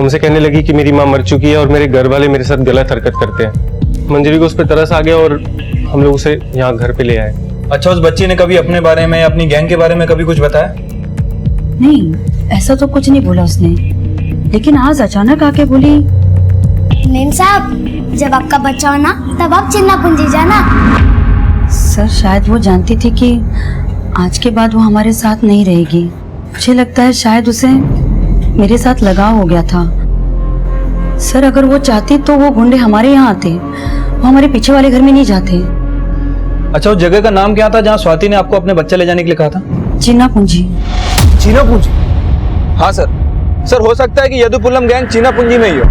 उनसे कहने लगी कि मेरी माँ मर चुकी है और मेरे घर वाले मेरे साथ गलत हरकत करते हैं। मंजरी को उस पर तरस आ गया और हम लोग उसे यहाँ घर पे ले आए। अच्छा, उस बच्ची ने कभी अपने बारे में, अपनी गैंग के बारे में कभी कुछ बताया? नहीं, ऐसा तो कुछ नहीं बोला उसने, लेकिन आज अचानक आके बोली, मेम साहब, जब आपका बच्चा हो ना तब आप चिन्नापुंजी जाना। सर, शायद वो जानती थी कि आज के बाद वो हमारे साथ नहीं रहेगी। मुझे लगता है शायद उसे मेरे साथ लगाव हो गया था। सर, अगर वो चाहती तो वो गुंडे हमारे यहाँ आते, वो हमारे पीछे वाले घर में नहीं जाते। अच्छा, उस जगह का नाम क्या था जहाँ स्वाति ने आपको अपने बच्चा ले जाने के लिए कहा था? चिन्नापुंजी। चिन्नापुंजी? हाँ सर। सर, हो सकता है कि यदुपुलम गैंग चिन्नापुंजी में ही हो।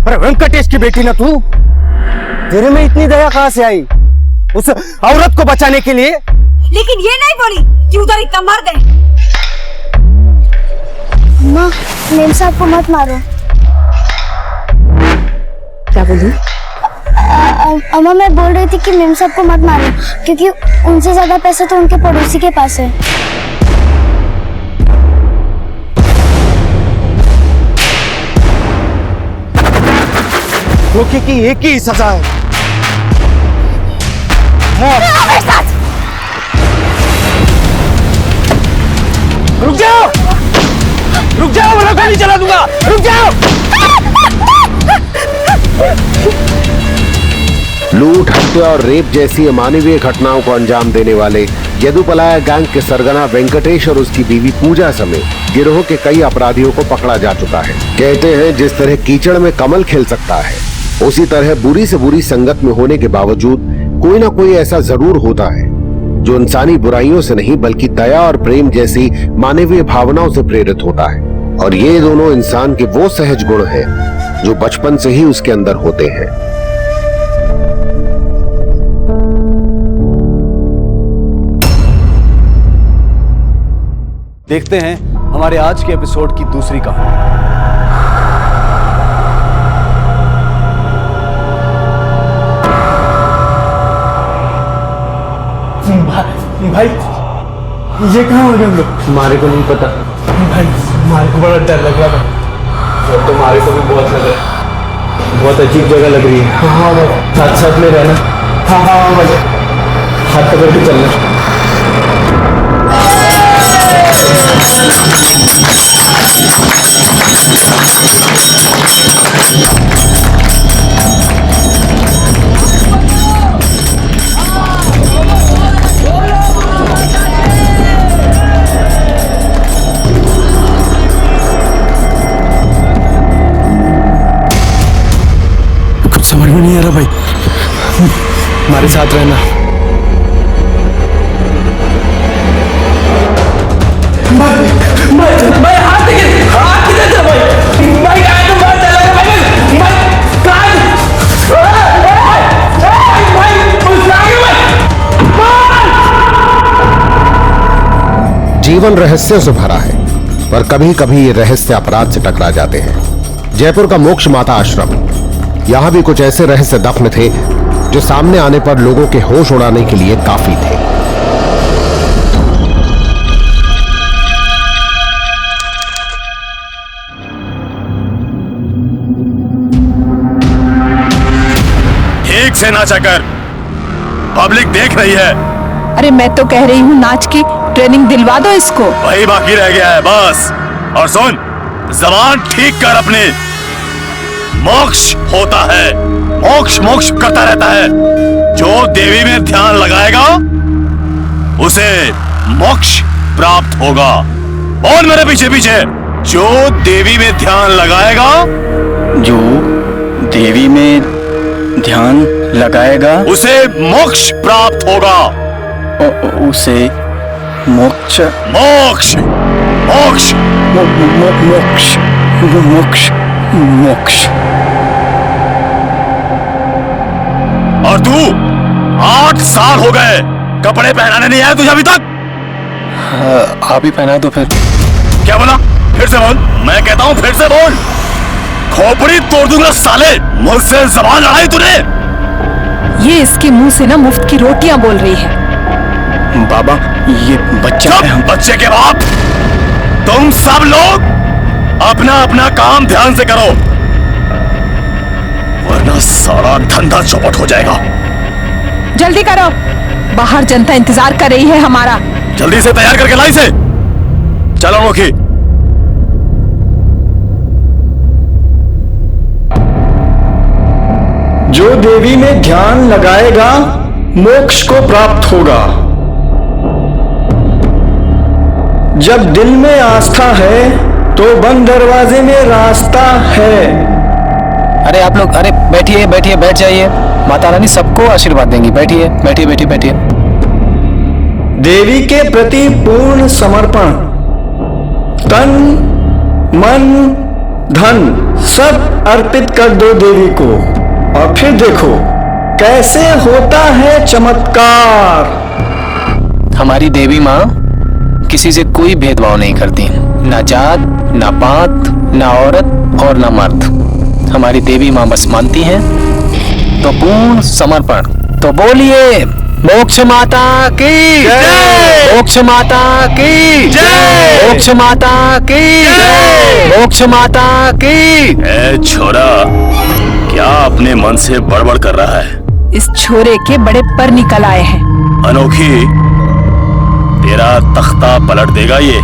अरे वेंकटेश की बेटी ना तू, तेरे में इतनी दया कहाँ से आई? उस औरत को बचाने के लिए। लेकिन ये नहीं बोली कि उधर इतना मर्द है। अम्मा, मेम साहब को मत मारो। क्या बोली? अम्मा, मैं बोल रही थी कि मेम साहब को मत मारो, क्योंकि उनसे ज्यादा पैसे तो उनके पड़ोसी के पास है। धोखे की एक ही सजा है, मौत। रुक जाओ, रुक जाओ, वरना गोली चला दूंगा। रुक जाओ। लूट, हत्या और रेप जैसी अमानवीय घटनाओं को अंजाम देने वाले यदुपलाया गैंग के सरगना वेंकटेश और उसकी बीवी पूजा समेत गिरोह के कई अपराधियों को पकड़ा जा चुका है। कहते हैं जिस तरह कीचड़ में कमल खिल सकता है, उसी तरह बुरी से बुरी संगत में होने के बावजूद कोई ना कोई ऐसा जरूर होता है जो इंसानी बुराइयों से नहीं बल्कि दया और प्रेम जैसी मानवीय भावनाओं से प्रेरित होता है। और ये दोनों इंसान के वो सहज गुण हैं जो बचपन से ही उसके अंदर होते हैं। देखते हैं हमारे आज के एपिसोड की दूसरी कहानी। भाई ये कहाँ हो गए हम लोग? हमारे को नहीं पता भाई, हमारे को बड़ा डर लग रहा था। और तुम्हारे को भी बहुत लग रहा है, बहुत अजीब जगह लग रही है। हाँ भाई, साथ साथ में रहना। हाँ हाँ भाई, हाथ पकड़ के चलना। समझ में नहीं आ रहा भाई, हमारे साथ रहना। भाई हाथ देखिए, हाथ किधर था भाई? भाई कहाँ तो बात चला भाई? जीवन रहस्यों से भरा है, पर कभी कभी ये रहस्य अपराध से टकरा जाते हैं। जयपुर का मोक्ष माता आश्रम, यहां भी कुछ ऐसे रहस्य दफन थे जो सामने आने पर लोगों के होश उड़ाने के लिए काफी थे। ठीक से नाचा कर, पब्लिक देख रही है। अरे मैं तो कह रही हूँ नाच की ट्रेनिंग दिलवा दो इसको। वही बाकी रह गया है बस। और सुन, जबान ठीक कर अपनी। मोक्ष होता है, मोक्ष मोक्ष करता रहता है। जो देवी में ध्यान लगाएगा उसे मोक्ष प्राप्त होगा। बोल मेरे पीछे पीछे, जो देवी में ध्यान लगाएगा, जो देवी में ध्यान लगाएगा उसे मोक्ष प्राप्त होगा। उसे मोक्ष मोक्ष मोक्ष मोक्ष मोक्ष मोक्ष। और तू 8 साल हो गए, कपड़े पहनाने नहीं आया तुझे अभी तक? आप ही पहना दो फिर। क्या बोला? फिर से बोल। मैं कहता हूँ फिर से बोल। खोपड़ी तोड़ दूंगा साले, मुझसे जबान लड़ाई तूने। ये इसके मुंह से ना मुफ्त की रोटियां बोल रही है। बाबा ये बच्चा है। हम बच्चे के बाप, तुम सब लोग अपना अपना काम ध्यान से करो, वरना सारा धंधा चौपट हो जाएगा। जल्दी करो, बाहर जनता इंतजार कर रही है हमारा। जल्दी से तैयार करके लाई से। चलो मुखी। जो देवी में ध्यान लगाएगा मोक्ष को प्राप्त होगा। जब दिल में आस्था है तो बंद दरवाजे में रास्ता है। अरे आप लोग, अरे बैठिए बैठिए, बैठ जाइए। माता रानी सबको आशीर्वाद देंगी। बैठिए बैठिए बैठिए बैठिए। देवी के प्रति पूर्ण समर्पण, तन मन धन सब अर्पित कर दो देवी को, और फिर देखो कैसे होता है चमत्कार। हमारी देवी माँ किसी से कोई भेदभाव नहीं करती, ना जात, ना पात, ना औरत और ना मर्द। हमारी देवी माँ बस मानती हैं तो पूर्ण समर्पण। तो बोलिए मोक्ष माता की जय, मोक्ष माता की जय, मोक्ष माता की जय, मोक्ष माता की। ए छोरा, क्या अपने मन से बड़बड़ कर रहा है? इस छोरे के बड़े पर निकल आए हैं। अनोखी, तेरा तख्ता पलट देगा ये।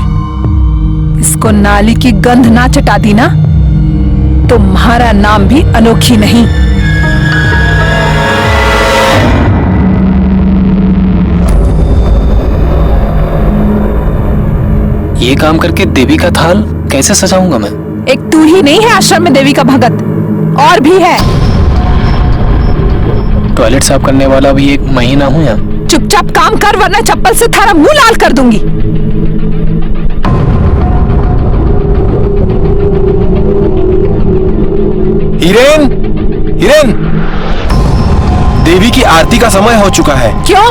इसको नाली की गंध ना चटा दी ना तो तुम्हारा नाम भी अनोखी नहीं। ये काम करके देवी का थाल कैसे सजाऊंगा मैं? एक तू ही नहीं है आश्रम में देवी का भगत, और भी है। टॉयलेट साफ करने वाला भी एक महीना हूँ या? चुपचाप काम कर वरना चप्पल से थारा मुंह लाल कर दूंगी। हिरेन, हिरेन, देवी की आरती का समय हो चुका है। क्यों?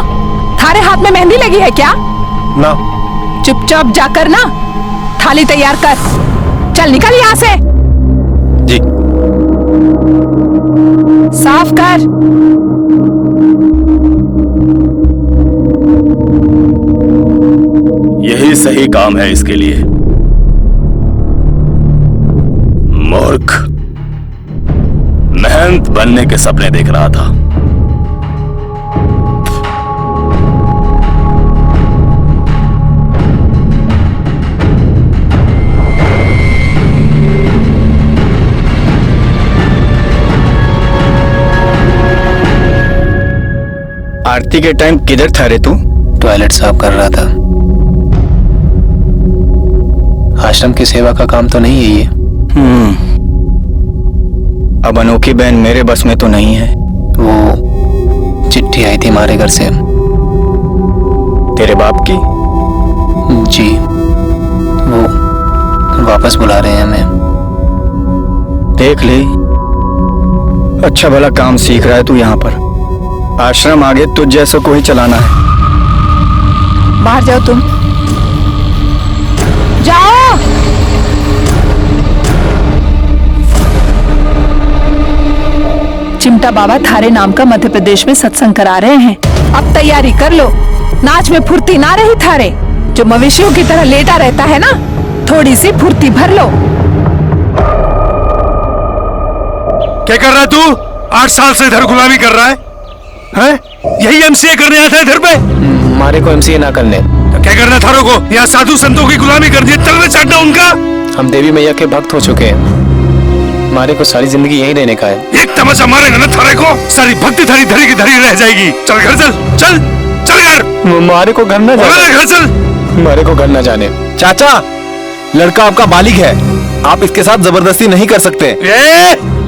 थारे हाथ में मेहंदी लगी है क्या? ना। चुपचाप जाकर ना थाली तैयार कर। चल निकल यहाँ से। जी। साफ कर। यही सही काम है इसके लिए। मूर्ख, महंत बनने के सपने देख रहा था। आरती के टाइम किधर था रे तू? टॉयलेट साफ कर रहा था। आश्रम की सेवा का काम तो नहीं है ये। अब अनोखी बहन मेरे बस में तो नहीं है। वो चिट्ठी आई थी हमारे घर से। तेरे बाप की? जी, वो वापस बुला रहे हैं हमें। देख ले, अच्छा भला काम सीख रहा है तू यहाँ पर। आश्रम आगे तुझ जैसों को ही चलाना है। बाहर जाओ तुम। जाओ। चिमटा बाबा थारे नाम का मध्य प्रदेश में सत्संग करा रहे हैं। अब तैयारी कर लो। नाच में फुर्ती ना रही थारे, जो मवेशियों की तरह लेटा रहता है ना, थोड़ी सी फुर्ती भर लो। क्या कर रहा है तू? 8 साल से इधर गुलामी कर रहा है? हैं? यही एमसीए करने आता है इधर पे? हमारे को एमसीए ना करने। तो क्या करना थारों को? यहाँ साधु संतों की गुलामी कर दी, तलवे चाटना उनका। हम देवी मैया के भक्त हो चुके हैं। हमारे को सारी जिंदगी यही रहने का है। एक तमाचा मारेगा ना थारे को, सारी भक्ति थारी धरी की धरी रह जाएगी। चल घर चल, चल चल घर। हमारे को घर न जाने। घर चल। हमारे को घर न जाने। चाचा, लड़का आपका बालिग है, आप इसके साथ जबरदस्ती नहीं कर सकते।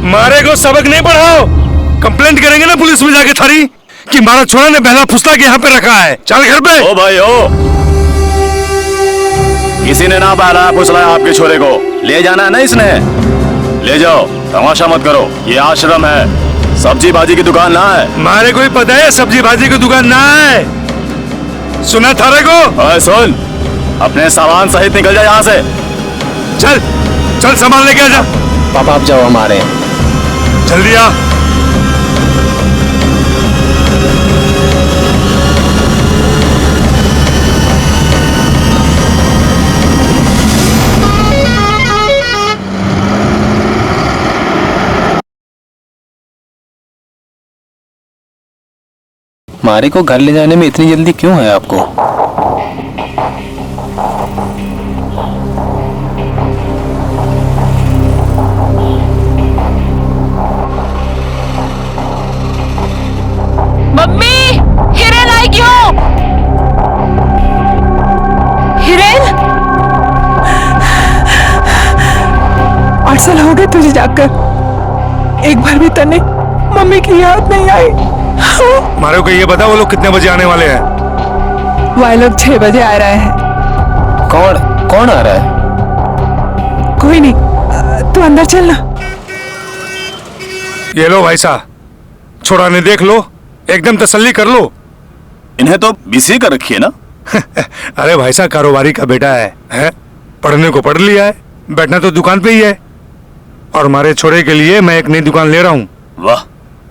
मारे को सबक नहीं पढ़ाओ। कंप्लेंट करेंगे ना पुलिस में जाके थारी कि मारा छोरा ने बहला फुसला के यहाँ पे रखा है। चल घर पे। ओ भाई ओ, किसी ने ना बहला फुसलाया आपके छोरे को, ले जाना है ना इसने, ले जाओ। तमाशा मत करो, ये आश्रम है, सब्जी भाजी की दुकान ना है। मारे को ही पता है सब्जी भाजी की दुकान ना है। सुना थारे को? ओए सुन, अपने सामान सहित निकल जा यहाँ से। चल चल सामान लेके आ जा। पापा आप जाओ, हमारे जल्दी आ। हमारे को घर ले जाने में इतनी जल्दी क्यों है आपको? मम्मी, हिरेन आई क्यों? हिरेन, 8 साल हो गए तुझे जाकर, एक बार भी तने मम्मी की याद नहीं आई। मारे को ये बता वो लोग कितने बजे आने वाले हैं? वह लोग 6 बजे आ रहे हैं। कौन कौन आ रहा है? कोई नहीं, तू अंदर चलना। ये लो भाई साहब, छोड़ा ने देख लो, एकदम तसल्ली कर लो। इन्हें तो बीसी कर रखी है ना। अरे भाई साहब, कारोबारी का बेटा है? पढ़ने को पढ़ लिया है, बैठना तो दुकान पे ही है। और हमारे छोरे के लिए मैं एक नई दुकान ले रहा हूँ। वाह,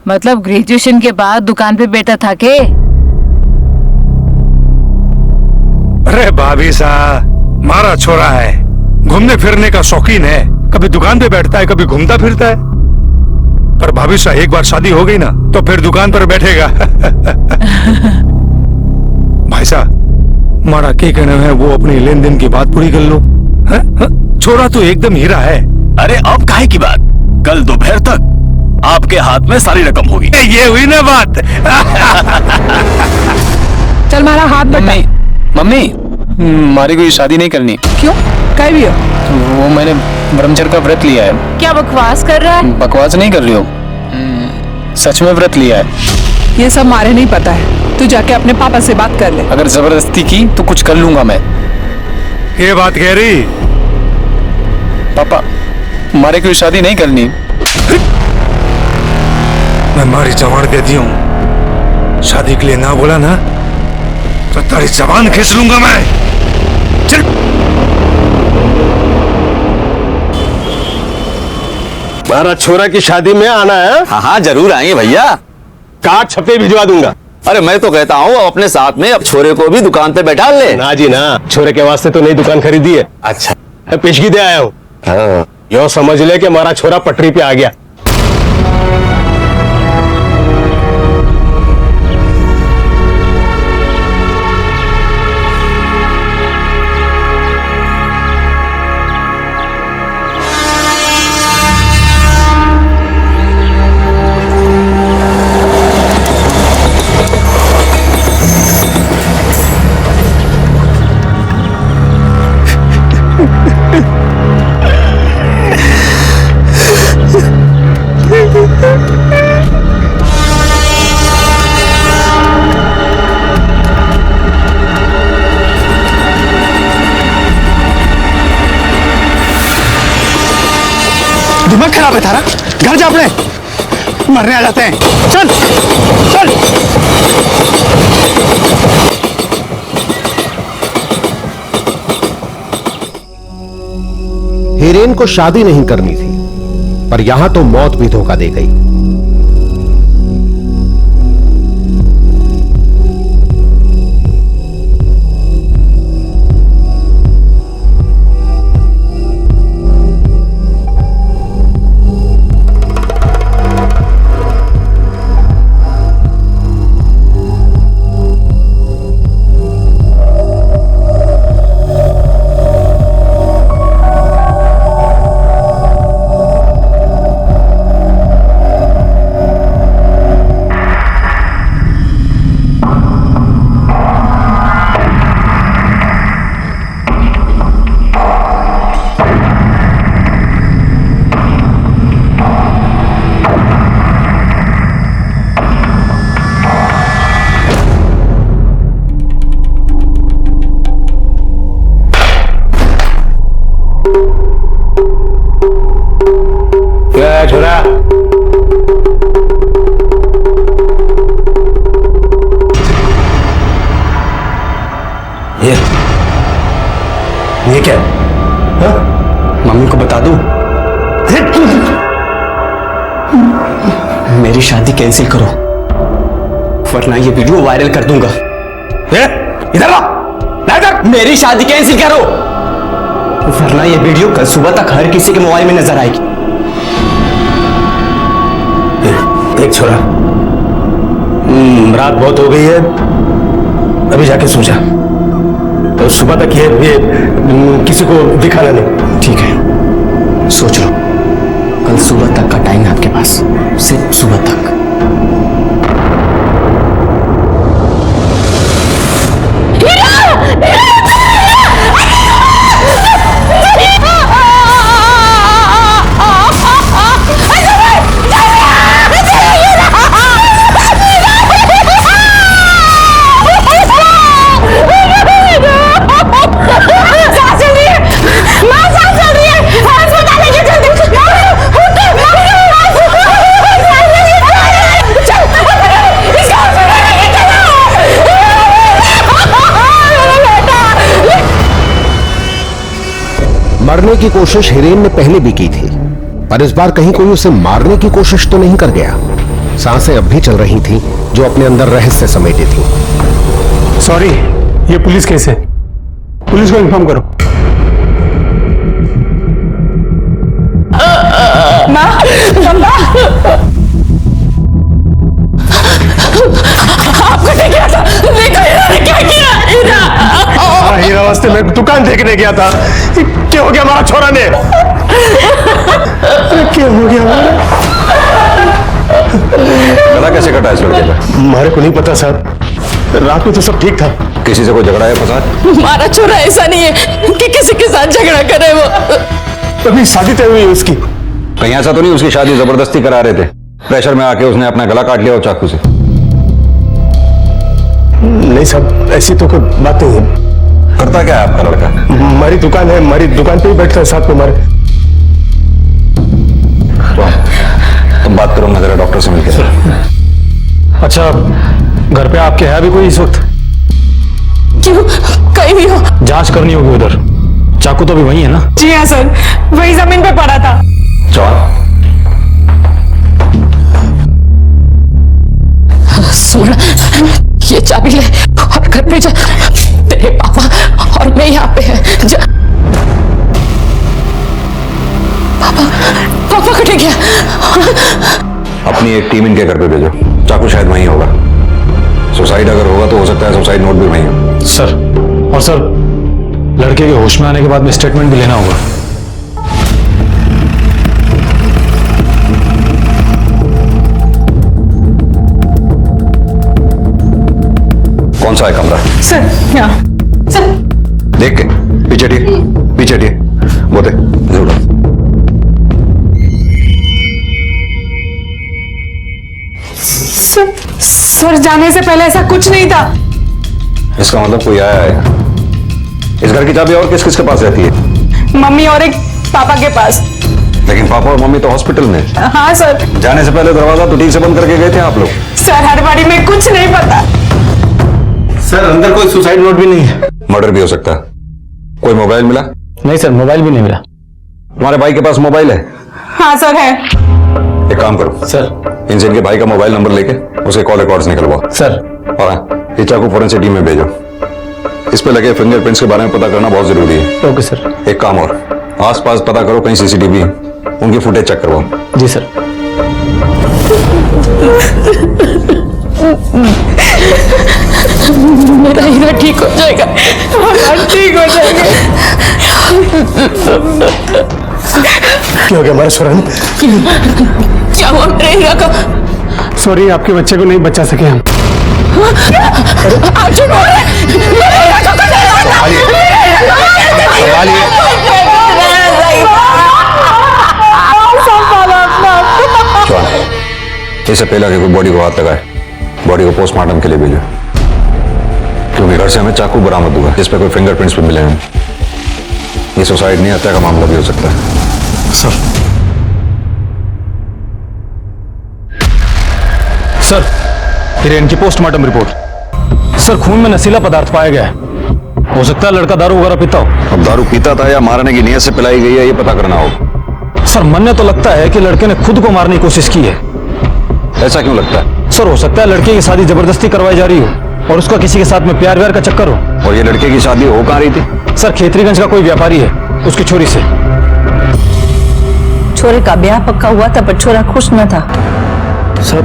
मतलब ग्रेजुएशन के बाद दुकान पे बैठा था के? अरे भाभी साहब, हमारा छोरा है, घूमने फिरने का शौकीन है, कभी दुकान पे बैठता है, कभी घूमता फिरता है। पर भाभी साहब, एक बार शादी हो गई ना तो फिर दुकान पर बैठेगा। भाई साहब, हमारा क्या कहना है, वो अपनी लेन देन की बात पूरी कर लो। छोरा तो एकदम हीरा है। अरे अब काहे की बात, कल दोपहर तक आपके हाथ में सारी रकम होगी। ये हुई ना बात। चल मारा हाथ बटा। मम्मी, हमारी कोई शादी नहीं करनी। क्यों? कह भी हो? वो मैंने ब्रह्मचर्य का व्रत लिया है। क्या बकवास कर रहा है? बकवास नहीं कर रही हो, सच में व्रत लिया है। ये सब मारे नहीं पता है, तू जाके अपने पापा से बात कर ले। अगर जबरदस्ती की तो कुछ कर लूंगा मैं। ये बात कह रही? पापा, हमारे कोई शादी नहीं करनी। मैं मारी जबान देती हूँ, शादी के लिए ना बोला ना तो तारी जबान खींच लूंगा मैं। चल। हमारा छोरा की शादी में आना है? हाँ हाँ जरूर आएंगे भैया। कार्ड छपे भिजवा दूंगा। अरे मैं तो कहता हूँ अपने साथ में अब छोरे को भी दुकान पे बैठा ले। ना जी ना, छोरे के वास्ते तो नई दुकान खरीदी है। अच्छा, पेशगी दे आया हूँ। हाँ, यो समझ ले कि हमारा छोरा पटरी पे आ गया। दिमाग खराब है थारा, घर जा अपने, मरने आ जाते हैं। चल चल। हिरेन को शादी नहीं करनी थी, पर यहां तो मौत भी धोखा दे गई। छोरा, ये क्या? हा? मम्मी को बता दूं? मेरी शादी कैंसिल करो, वरना ये वीडियो वायरल कर दूंगा। इधर आओ, मेरी शादी कैंसिल करो, वरना ये वीडियो कल सुबह तक हर किसी के मोबाइल में नजर आएगी। देख छोरा, रात बहुत हो गई है, अभी जाके सो जा, तो सुबह तक ये किसी को दिखाना नहीं। ठीक है, सोच लो, कल सुबह तक का टाइम है आपके पास, सिर्फ सुबह तक। चल करने की कोशिश हिरेन ने पहले भी की थी, पर इस बार कहीं कोई उसे मारने की कोशिश तो नहीं कर गया। सांसें अब भी चल रही थीं, जो अपने अंदर रहस्य समेटे थी। सॉरी, ये पुलिस केस है, पुलिस को इन्फॉर्म करो। आपको क्या किया था? देखो क्या किया हीरा। हीरा वास्ते मैं दुकान देखने गया था। क्या हो गया हमारा छोरा ने? क्या हो गया हमारा? गला कैसे कटा इस लड़के का? हमारे को नहीं पता साहब, रात में तो सब ठीक था। किसी से कोई झगड़ा है फसाद? हमारा छोरा ऐसा नहीं है कि किसी के साथ झगड़ा करे। वो अभी शादी तय हुई है उसकी। कहीं ऐसा तो नहीं उसकी शादी जबरदस्ती करा रहे थे, प्रेशर में आके उसने अपना गला काट लिया हो चाकू से? नहीं साहब, ऐसी तो कोई बात नहीं है। करता क्या है आपका लड़का? हमारी दुकान है, हमारी दुकान पे ही बैठता है साथ में हमारे। तुम बात करो, मैं जरा डॉक्टर से मिलकर। अच्छा, घर पे आपके है अभी कोई इस वक्त? क्यों, कहीं नहीं हो? जांच करनी होगी उधर। चाकू तो भी वही है ना? जी हाँ सर, वही जमीन पे पड़ा था। सुन, ये चाबी ले और घर पे जा। तेरे पापा और मैं यहाँ पे है। जा। पापा कटे गया। अपनी एक टीम इनके घर पे भेजो, चाकू शायद वहीं होगा। सुसाइड अगर होगा तो हो सकता है सुसाइड नोट भी वहीं हो। सर, और सर लड़के के होश में आने के बाद में स्टेटमेंट भी लेना होगा। कौन सा है कमरा? सर यहाँ। सर देख के पीछे हटिए, पीछे हटिए। बोते जरूर। सर जाने से पहले ऐसा कुछ नहीं था। इसका मतलब कोई आया है। इस घर की चाबी और किस किस के पास रहती है? मम्मी और एक पापा के पास। लेकिन पापा और मम्मी तो हॉस्पिटल में। हाँ सर। जाने से पहले दरवाजा तो ठीक से बंद करके गए थे आप लोग? सर हर बारी में कुछ नहीं पता। सर अंदर कोई सुसाइड नोट भी नहीं है। मर्डर भी हो सकता है। कोई मोबाइल मिला? नहीं सर, मोबाइल भी नहीं मिला। तुम्हारे भाई के पास मोबाइल है? हाँ सर है। एक काम करो सर, इनसे इनके भाई का मोबाइल नंबर लेके उसके कॉल रिकॉर्ड्स निकलवाओ। सर। और हाँ, ये चाकू फोरेंसिक टीम में भेजो। इस पे लगे फिंगरप्रिंट्स के बारे में पता करना बहुत जरूरी है। Okay sir. एक काम और, आसपास पता करो कहीं सीसीटीवी उनकी फुटेज चेक करवाओ। जी सर। मेरा हीरा ठीक हो जाएगा, ठीक हो जाएगा। क्या हो गया हमारे छोरा ने? क्या हुआ मेरे हीरा को? सॉरी, आपके बच्चे को नहीं बचा सके हम। अर्जुन बोल रहे हैं, मेरे हीरा को इससे पहले कि कोई बॉडी को हाथ लगाए, बॉडी को पोस्टमार्टम के लिए भेजो, क्योंकि घर से हमें चाकू बरामद हुआ जिस पे कोई फिंगरप्रिंट्स भी मिले हैं। ये सुसाइड नहीं, हत्या का मामला भी हो सकता है। सर, हिरेन की पोस्टमार्टम रिपोर्ट। सर, खून में नशीला पदार्थ पाया गया है। हो सकता है लड़का दारू वगैरह पीता हो। अब दारू पीता था या मारने की नीयत से पिलाई गई है, ये पता करना होगा। सर, मन तो लगता है कि लड़के ने खुद को मारने की कोशिश की है। ऐसा क्यों लगता है? सर, हो सकता है लड़के की शादी जबरदस्ती करवाई जा रही हो और उसका किसी के साथ में प्यार व्यार का चक्कर हो। और ये लड़के की शादी हो कहाँ रही थी? सर, खेतरीगंज का कोई व्यापारी है, उसकी छोरी से। छोरे का ब्याह पक्का हुआ था पर छोरा खुश न था। सब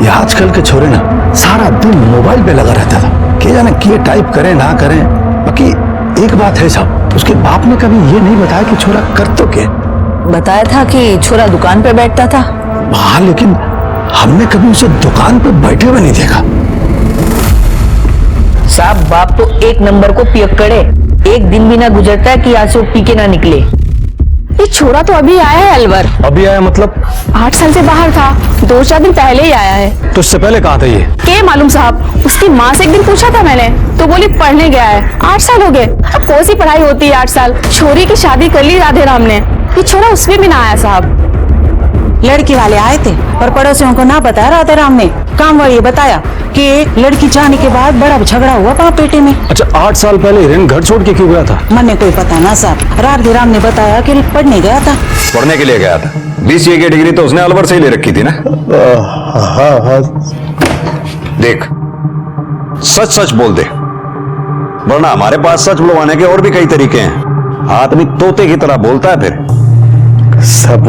ये आजकल के छोरे ना सारा दिन मोबाइल पे लगा रहता था। क्या जाने किए टाइप करें ना करें। बाकी एक बात है साहब, उसके बाप ने कभी ये नहीं बताया कि छोरा कर तो क्या। बताया था कि छोरा दुकान पे बैठता था। हाँ, लेकिन हमने कभी उसे दुकान पे बैठे हुए नहीं देखा। साहब, बाप तो एक नंबर को पियक्कड़े, एक दिन भी ना गुजरता है कि आज से वो पी के ना निकले। ये छोरा तो अभी आया है अलवर। अभी आया मतलब? 8 साल से बाहर था, 2-4 दिन पहले ही आया है। तो उससे पहले कहाँ था ये? के मालूम साहब, उसकी माँ से एक दिन पूछा था मैंने तो बोली पढ़ने गया है। 8 साल हो गए। अब कौन सी पढ़ाई होती है 8 साल। छोरी की शादी कर ली राधे राम ने, ये छोरा उसमें भी ना आया साहब। लड़की वाले आए थे और पड़ोसियों को ना बताया राधे राम ने। काम वाली बताया कि एक लड़की जाने के बाद बड़ा झगड़ा हुआ वहाँ पेटे में। अच्छा 8 साल पहले हिरेन घर छोड़ के क्यों गया था? मने कोई पता ना साहब, राम ने बताया कि पढ़ने गया था। पढ़ने के लिए गया था? BCA की डिग्री तो उसने अलवर से ही ले रखी थी ना? हाँ। देख, सच सच बोल दे, वरना हमारे पास सच बुलवाने के और भी कई तरीके हैं। आदमी तोते की तरह बोलता है फिर। सब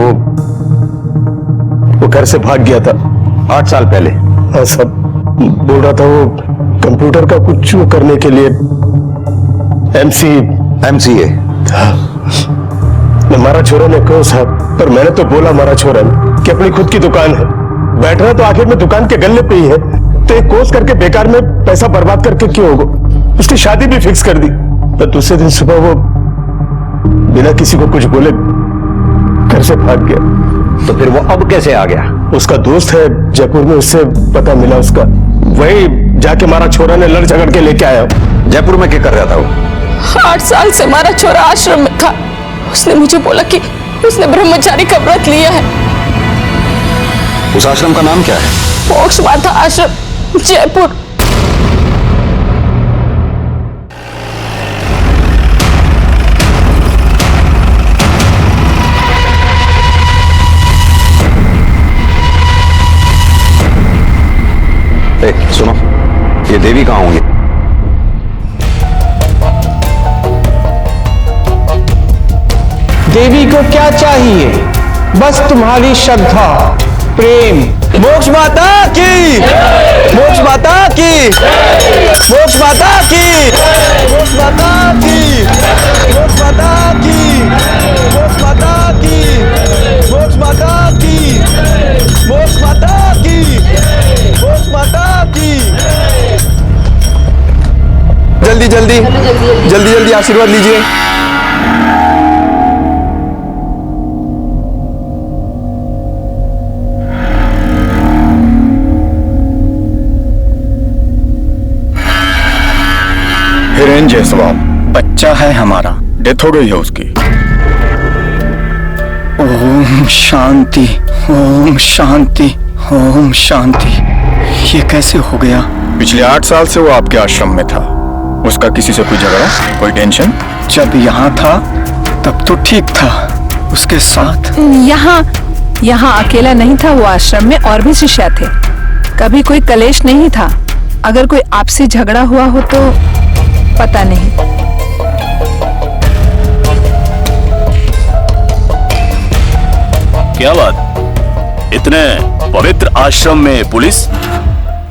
वो घर से भाग गया था 8 साल पहले। सब बोल रहा था वो कंप्यूटर का कुछ करने के लिए MCA। हमारा छोरा ने कहो साहब, पर मैंने तो बोला हमारा छोरा ने कि अपनी खुद की दुकान है, बैठ रहा तो आखिर में दुकान के गल्ले पे ही है, तो एक कोर्स करके बेकार में पैसा बर्बाद करके क्यों होगा। उसकी शादी भी फिक्स कर दी, तो दूसरे दिन सुबह वो बिना किसी को कुछ बोले घर से भाग गया। तो फिर वो अब कैसे आ गया? उसका दोस्त है जयपुर में, उससे पता मिला उसका, वही जाके हमारा छोरा ने लड़ झगड़ के लेके आया। जयपुर में क्या कर रहा था वो? 8 साल से हमारा छोरा आश्रम में था। उसने मुझे बोला कि उसने ब्रह्मचारी का व्रत लिया है। उस आश्रम का नाम क्या है? मोक्ष माता आश्रम, जयपुर। सुनो, ये देवी कहाँ होंगी? देवी को क्या चाहिए? बस तुम्हारी श्रद्धा, प्रेम। मोक्ष माता की, मोक्ष माता की, मोक्ष माता की, मोक्ष माता की, मोक्ष माता की, मोक्ष माता की, मोक्ष माता की, मोक्ष माता की, मोक्ष माता की। जल्दी जल्दी जल्दी जल्दी आशीर्वाद लीजिए। हिरेन जायसवाल बच्चा है हमारा, डेथ हो गई है उसकी। ओम शांति, ओम शांति, ओम शांति। ये कैसे हो गया? पिछले 8 साल से वो आपके आश्रम में था। उसका किसी से कोई झगड़ा, कोई टेंशन? जब यहाँ था तब तो ठीक था। उसके साथ यहाँ अकेला नहीं था वो, आश्रम में और भी शिष्य थे। कभी कोई कलेश नहीं था। अगर कोई आपसी झगड़ा हुआ हो तो पता नहीं। क्या बात, इतने पवित्र आश्रम में पुलिस?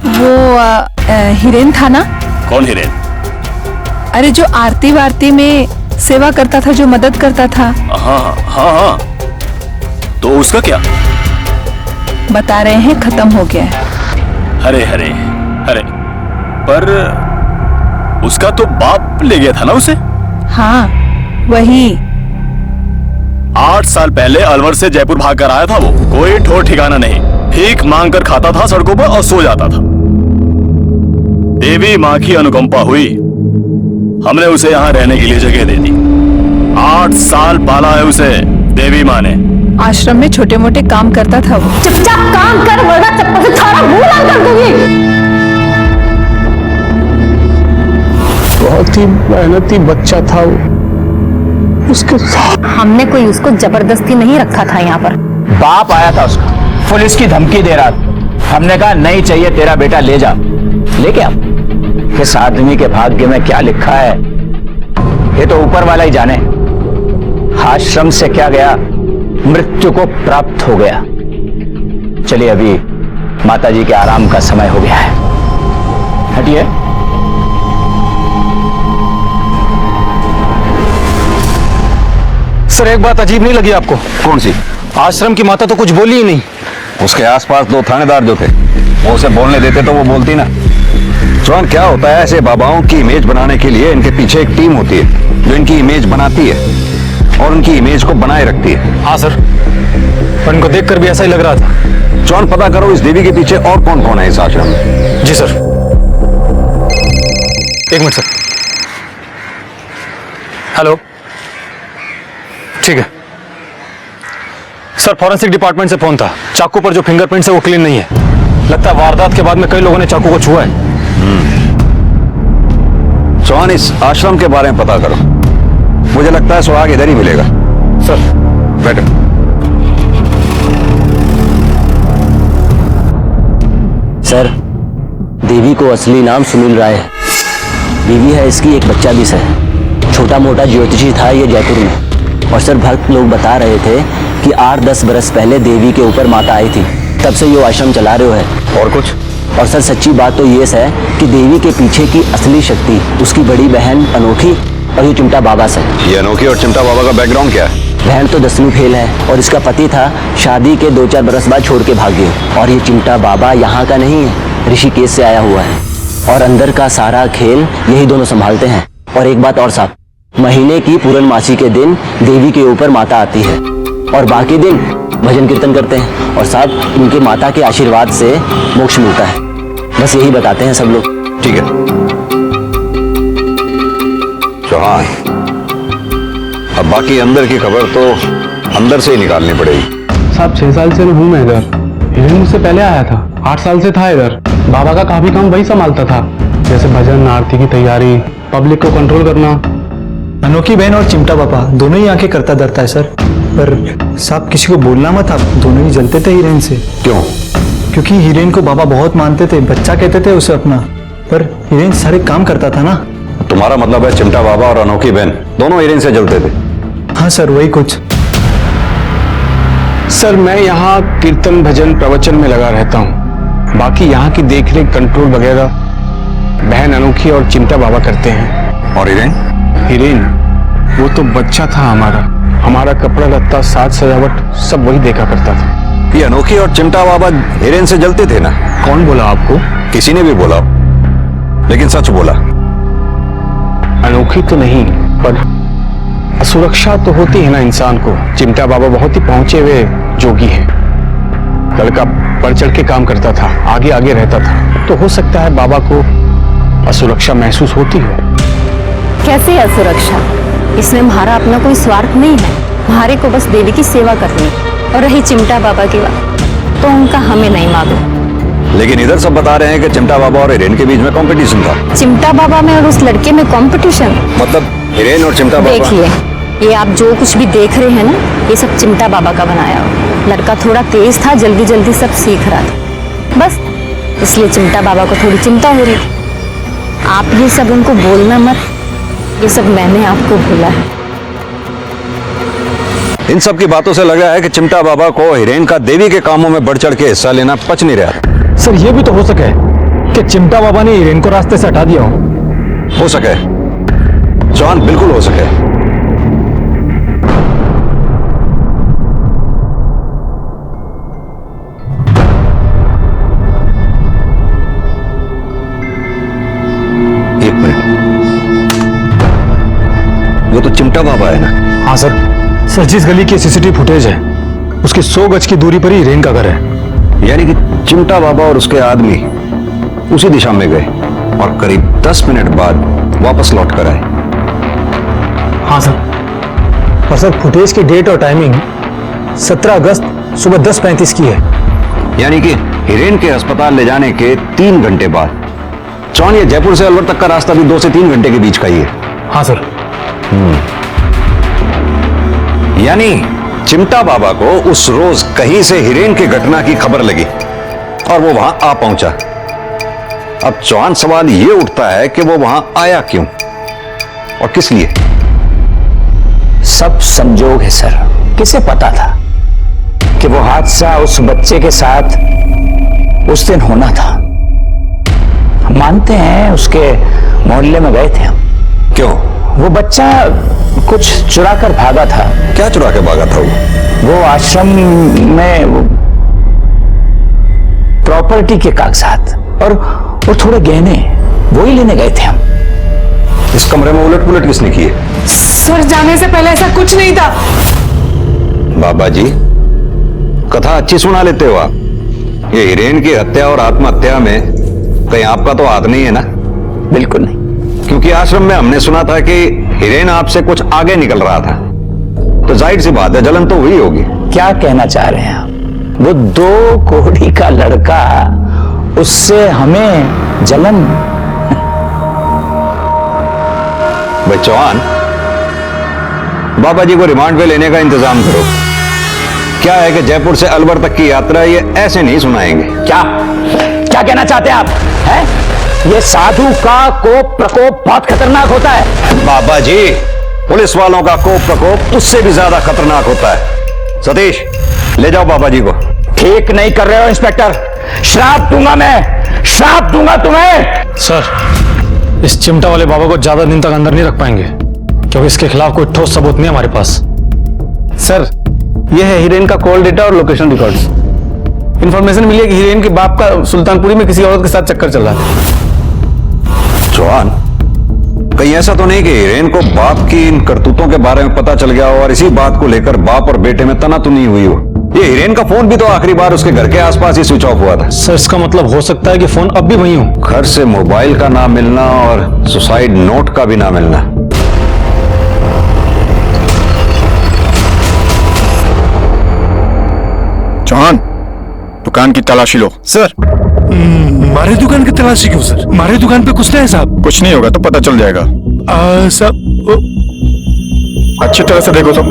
वो हिरेन था ना? कौन हिरेन? अरे जो आरती वारती में सेवा करता था, जो मदद करता था। हाँ हाँ हाँ, तो उसका क्या? बता रहे हैं खत्म हो गया है। अरे अरे अरे, पर उसका तो बाप ले गया था ना उसे? हाँ वही। 8 साल पहले अलवर से जयपुर भाग कर आया था वो। कोई ठोर ठिकाना नहीं, भीख मांग कर खाता था सड़कों पर और सो जाता था। देवी माँ की अनुकंपा हुई, हमने उसे यहाँ रहने के लिए जगह दे दी। 8 साल पाला है उसे देवी माँ ने। आश्रम में छोटे मोटे काम करता था वो। चुपचाप काम कर वरना चप्पल से थारा मुंह लाल कर दूंगी। बहुत ही मेहनती बच्चा था वो। उसके साथ हमने कोई उसको जबरदस्ती नहीं रखा था यहाँ पर। बाप आया था उसका, पुलिस की धमकी दे रहा था। हमने कहा नहीं चाहिए तेरा बेटा, ले जा। लेके आओ। किस आदमी के भाग्य में क्या लिखा है ये तो ऊपर वाला ही जाने। आश्रम से क्या गया, मृत्यु को प्राप्त हो गया। चलिए अभी माताजी के आराम का समय हो गया है, हटिए। सर एक बात अजीब नहीं लगी आपको? कौन सी? आश्रम की माता तो कुछ बोली ही नहीं। उसके आसपास 2 थानेदार जो थे, वो उसे बोलने देते तो वो बोलती ना। चौहान, क्या होता है, ऐसे बाबाओं की इमेज बनाने के लिए इनके पीछे एक टीम होती है जो इनकी इमेज बनाती है और उनकी इमेज को बनाए रखती है। हाँ सर, पर इनको देखकर भी ऐसा ही लग रहा था। चौहान, पता करो इस देवी के पीछे और कौन कौन है इस आश्रम में। जी सर। 1 minute sir. हेलो, ठीक है सर। फॉरेंसिक डिपार्टमेंट से फोन था। चाकू पर जो फिंगरप्रिंट्स है वो क्लीन नहीं है। लगता है वारदात के बाद में कई लोगों ने चाकू को छुआ है। चौहान, इस आश्रम के बारे में पता करो। मुझे लगता है सुहाग इधर ही मिलेगा। सर बैठो। सर, देवी को असली नाम सुनील राय है। बीवी है इसकी, एक बच्चा भी है। छोटा मोटा ज्योतिषी था ये जयपुर में। और सर, भक्त लोग बता रहे थे कि 8-10 बरस पहले देवी के ऊपर माता आई थी, तब से ये आश्रम चला रहे है। और कुछ? और सर, सच्ची बात तो ये है कि देवी के पीछे की असली शक्ति उसकी बड़ी बहन अनोखी और ये चिमटा बाबा से। ये अनोखी और चिमटा बाबा का बैकग्राउंड क्या है? बहन तो 10वीं फेल है और इसका पति था, शादी के 2-4 बरस बाद छोड़ के भाग गए। और ये चिमटा बाबा यहाँ का नहीं है, ऋषिकेश से आया हुआ है। और अंदर का सारा खेल यही दोनों संभालते हैं। और एक बात और साहब, महीने की पूर्णमासी के दिन देवी के ऊपर माता आती है और बाकी दिन भजन कीर्तन करते हैं। और साहब, इनके माता के आशीर्वाद से मोक्ष मिलता है। बस यही बताते हैं सब लोग। ठीक है चौहान, अब बाकी अंदर की खबर तो अंदर से ही निकालनी पड़ेगी। साहब 6 साल से हूँ मैं इधर। हिरेन मुझसे पहले आया था, 8 साल से था इधर। बाबा का काफी काम वही संभालता था, जैसे भजन, आरती की तैयारी, पब्लिक को कंट्रोल करना। अनोखी बहन और चिमटा पापा दोनों ही आंखें करता डरता है सर। पर साहब किसी को बोलना मत, आप दोनों ही जलते थे हिरेन से। क्यों? क्योंकि हिरेन को बाबा बहुत मानते थे, बच्चा कहते थे उसे अपना। पर हिरेन सारे काम करता था ना। तुम्हारा मतलब है चिमटा बाबा और अनोखी बहन दोनों हिरेन से जलते थे? हाँ सर, वही कुछ। सर, मैं यहाँ कीर्तन, भजन, प्रवचन में लगा रहता हूँ। बाकी यहाँ की देखरेख, कंट्रोल वगैरह बहन अनोखी और चिमटा बाबा करते हैं। और हिरेन? हिरेन वो तो बच्चा था हमारा कपड़ा लत्ता, साज सजावट सब वही देखा करता था। ये अनोखी और चिमटा बाबा हिरेन से जलते थे ना? कौन बोला आपको? किसी ने भी बोला, लेकिन सच बोला। अनोखी तो नहीं, पर असुरक्षा तो होती है ना इंसान को। चिमटा बाबा बहुत ही पहुंचे हुए जोगी हैं। लड़का बढ़ चढ़ के काम करता था, आगे आगे रहता था, तो हो सकता है बाबा को असुरक्षा महसूस होती हो। कैसे असुरक्षा? इसमें हमारा अपना कोई स्वार्थ नहीं है। हमारे को बस देवी की सेवा करनी। और रही चिमटा बाबा की बात, तो उनका हमें नहीं मालूम। लेकिन इधर सब बता रहे हैं कि चिमटा बाबा और हिरेन के बीच में कंपटीशन था। चिमटा बाबा में और उस लड़के में कंपटीशन? मतलब हिरेन और चिमटा बाबा? देखिए, ये आप जो कुछ भी देख रहे हैं ना, ये सब चिमटा बाबा का बनाया हुआ। लड़का थोड़ा तेज था, जल्दी जल्दी सब सीख रहा था, बस इसलिए चिमटा बाबा को थोड़ी चिंता हो रही थी। आप ये सब उनको बोलना मत, ये सब मैंने आपको बोला है। इन सब की बातों से लग रहा है कि चिमटा बाबा को हिरेन का देवी के कामों में बढ़ चढ़ के हिस्सा लेना पच नहीं रहा। सर, ये भी तो हो सके कि चिमटा बाबा ने हिरेन को रास्ते से हटा दिया हो सके चौहान, बिल्कुल हो सके। एक मिनट, वो तो चिमटा बाबा है ना? हाँ सर, जिस गली की सीसीटीवी फुटेज है उसकी 100 गज की दूरी पर ही हिरेन का घर है। यानी कि चिमटा बाबा और उसके आदमी उसी दिशा में गए और करीब 10 मिनट बाद वापस लौट कर आए। हाँ सर, और सर फुटेज की डेट और टाइमिंग 17 अगस्त सुबह 10:35 की है। यानी कि हिरेन के अस्पताल ले जाने के 3 घंटे बाद। चौहान, ये जयपुर से अलवर तक का रास्ता भी 2 से 3 घंटे के बीच का ही है। हाँ सर। यानी चिमटा बाबा को उस रोज कहीं से हिरेन की घटना की खबर लगी और वो वहां आ पहुंचा। अब चौहान, सवाल ये उठता है कि वो वहां आया क्यों और किस लिए? सब संजोग है सर। किसे पता था कि वो हादसा उस बच्चे के साथ उस दिन होना था? हम मानते हैं उसके मोहल्ले में गए थे हम। क्यों? वो बच्चा कुछ चुरा कर भागा था। क्या चुरा के भागा था वो आश्रम में प्रॉपर्टी के कागजात और थोड़े गहने, वो ही लेने गए थे हम। इस कमरे में उलट पुलट किसने की है? सर, जाने से पहले ऐसा कुछ नहीं था। बाबा जी, कथा अच्छी सुना लेते हो आप। ये हिरेन की हत्या और आत्महत्या में कहीं आपका तो हाथ नहीं है ना? बिल्कुल नहीं। क्योंकि आश्रम में हमने सुना था कि हिरेन आपसे कुछ आगे निकल रहा था, तो जाहिर सी बात है जलन तो हुई होगी। क्या कहना चाह रहे हैं आप? वो 2 कोड़ी का लड़का उससे हमें जलन। भाई चौहान, बाबा जी को रिमांड पे लेने का इंतजाम करो। क्या है कि जयपुर से अलवर तक की यात्रा ये ऐसे नहीं सुनाएंगे। क्या क्या कहना चाहते हैं आप? हैं? ये साधु का कोप प्रकोप बहुत खतरनाक होता है। बाबा जी, पुलिस वालों का कोप प्रकोप उससे भी ज्यादा खतरनाक होता है। सतीश, ले जाओ बाबा जी को। ठीक नहीं कर रहे हो इंस्पेक्टर, श्राप दूंगा मैं, श्राप दूंगा तुम्हें। सर, इस चिमटा वाले बाबा को ज्यादा दिन तक अंदर नहीं रख पाएंगे, क्योंकि इसके खिलाफ कोई ठोस सबूत नहीं है हमारे पास। सर, यह है हीरेन का कॉल डेटा और लोकेशन रिकॉर्ड्स। इंफॉर्मेशन मिली है कि हीरेन के बाप का सुल्तानपुरी में किसी औरत के साथ चक्कर चल रहा था। चौहान, कहीं ऐसा तो नहीं कि हीरेन को बाप की इन करतूतों के बारे में पता चल गया हो और इसी बात को लेकर बाप और बेटे में तनातनी हुई हो? ये हीरेन का फोन भी तो आखिरी बार उसके घर के आसपास ही स्विच ऑफ हुआ था। सर, इसका मतलब हो सकता है कि फोन अब भी वहीं हो। घर से मोबाइल का ना मिलना और सुसाइड नोट का भी ना मिलना। चौहान, दुकान की तलाशी लो। सर, हमारे दुकान की तलाशी क्यों सर? हमारे दुकान पे कुछ नहीं है साहब। कुछ नहीं होगा तो पता चल जाएगा। साहब, अच्छी तरह से देखो सब।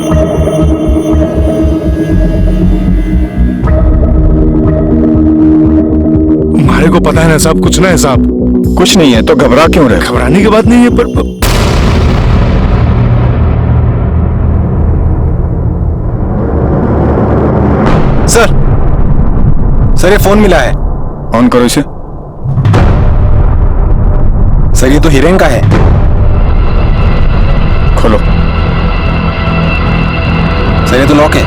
हमारे को पता है ना साहब, कुछ नहीं है साहब। कुछ नहीं है तो घबरा क्यों रहे? घबराने की बात नहीं है, पर सर, ये फोन मिला है। ऑन करो इसे। सर, ये तो हीरेन का है। खोलो। सर, ये तो लॉक है।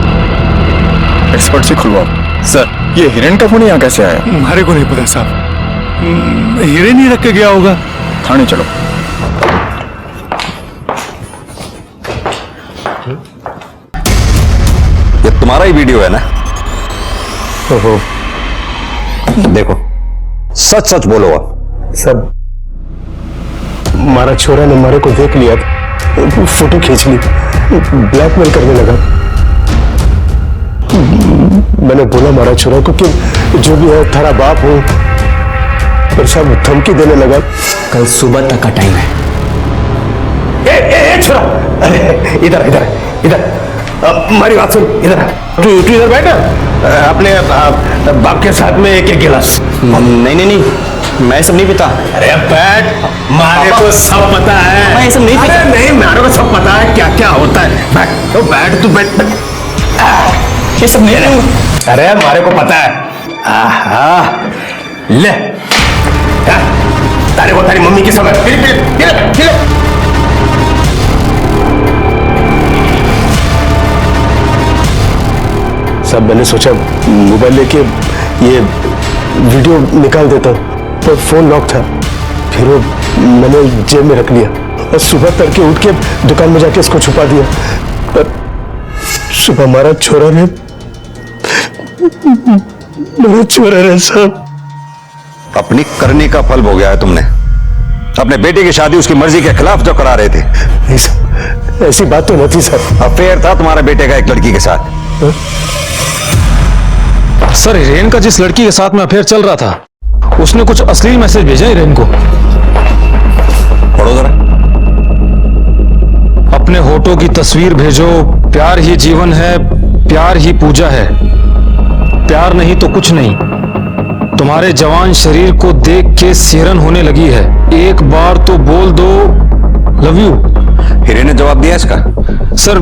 एक्सपर्ट से खुलवाओ। सर, ये हीरेन का फोन यहाँ कैसे आया? हमारे को नहीं पता साहब, हीरेन ही रख के गया होगा। थाने चलो। ये तुम्हारा ही वीडियो है ना? ओहो, देखो, सच सच बोलो आप। सर, हमारा छोरा ने हमारे को देख लिया, फोटो खींच ली, ब्लैकमेल करने लगा। मैंने बोला हमारा छोरा को कि जो भी है थारा बाप हो, पर सब धमकी देने लगा। कल सुबह तक का टाइम है। ए छोरा, अरे इधर इधर इधर, हमारी बात सुन, इधर तू इधर बैठ। अपने बाप के साथ में एक गिलास। नहीं नहीं नहीं, मैं सब नहीं पीता। अरे बैठ, मारे को सब पता है। मैं सब नहीं पीता। नहीं, मारे को सब पता है क्या क्या होता है। बैठ तो बैठ, तू बैठ। ये सब नहीं है। अरे मारे को पता है। आहा, ले तारे को तारी मम्मी की समझ। सब मैंने सोचा मोबाइल लेके ये वीडियो निकाल देता हूँ, पर फोन लॉक था। फिर वो मैंने जेब में रख लिया और सुबह तड़के उठ के दुकान में जाके इसको छुपा दिया। पर सुबह हमारा छोरा ने सब अपनी करने का फल भोग गया है तुमने। अपने बेटे की शादी उसकी मर्जी के खिलाफ जो करा रहे थे। नहीं सर, ऐसी बात तो नहीं थी सर। अफेयर था तुम्हारे बेटे का एक लड़की के साथ। सर, हिरेन का जिस लड़की के साथ में अफेयर चल रहा था, उसने कुछ अश्लील मैसेज भेजा हिरेन को। पढ़ो जरा। अपने होठों की तस्वीर भेजो, प्यार ही जीवन है, प्यार ही पूजा है, प्यार नहीं तो कुछ नहीं, तुम्हारे जवान शरीर को देख के सिहरन होने लगी है, एक बार तो बोल दो लव यू। हिरेन ने जवाब दिया इसका? सर,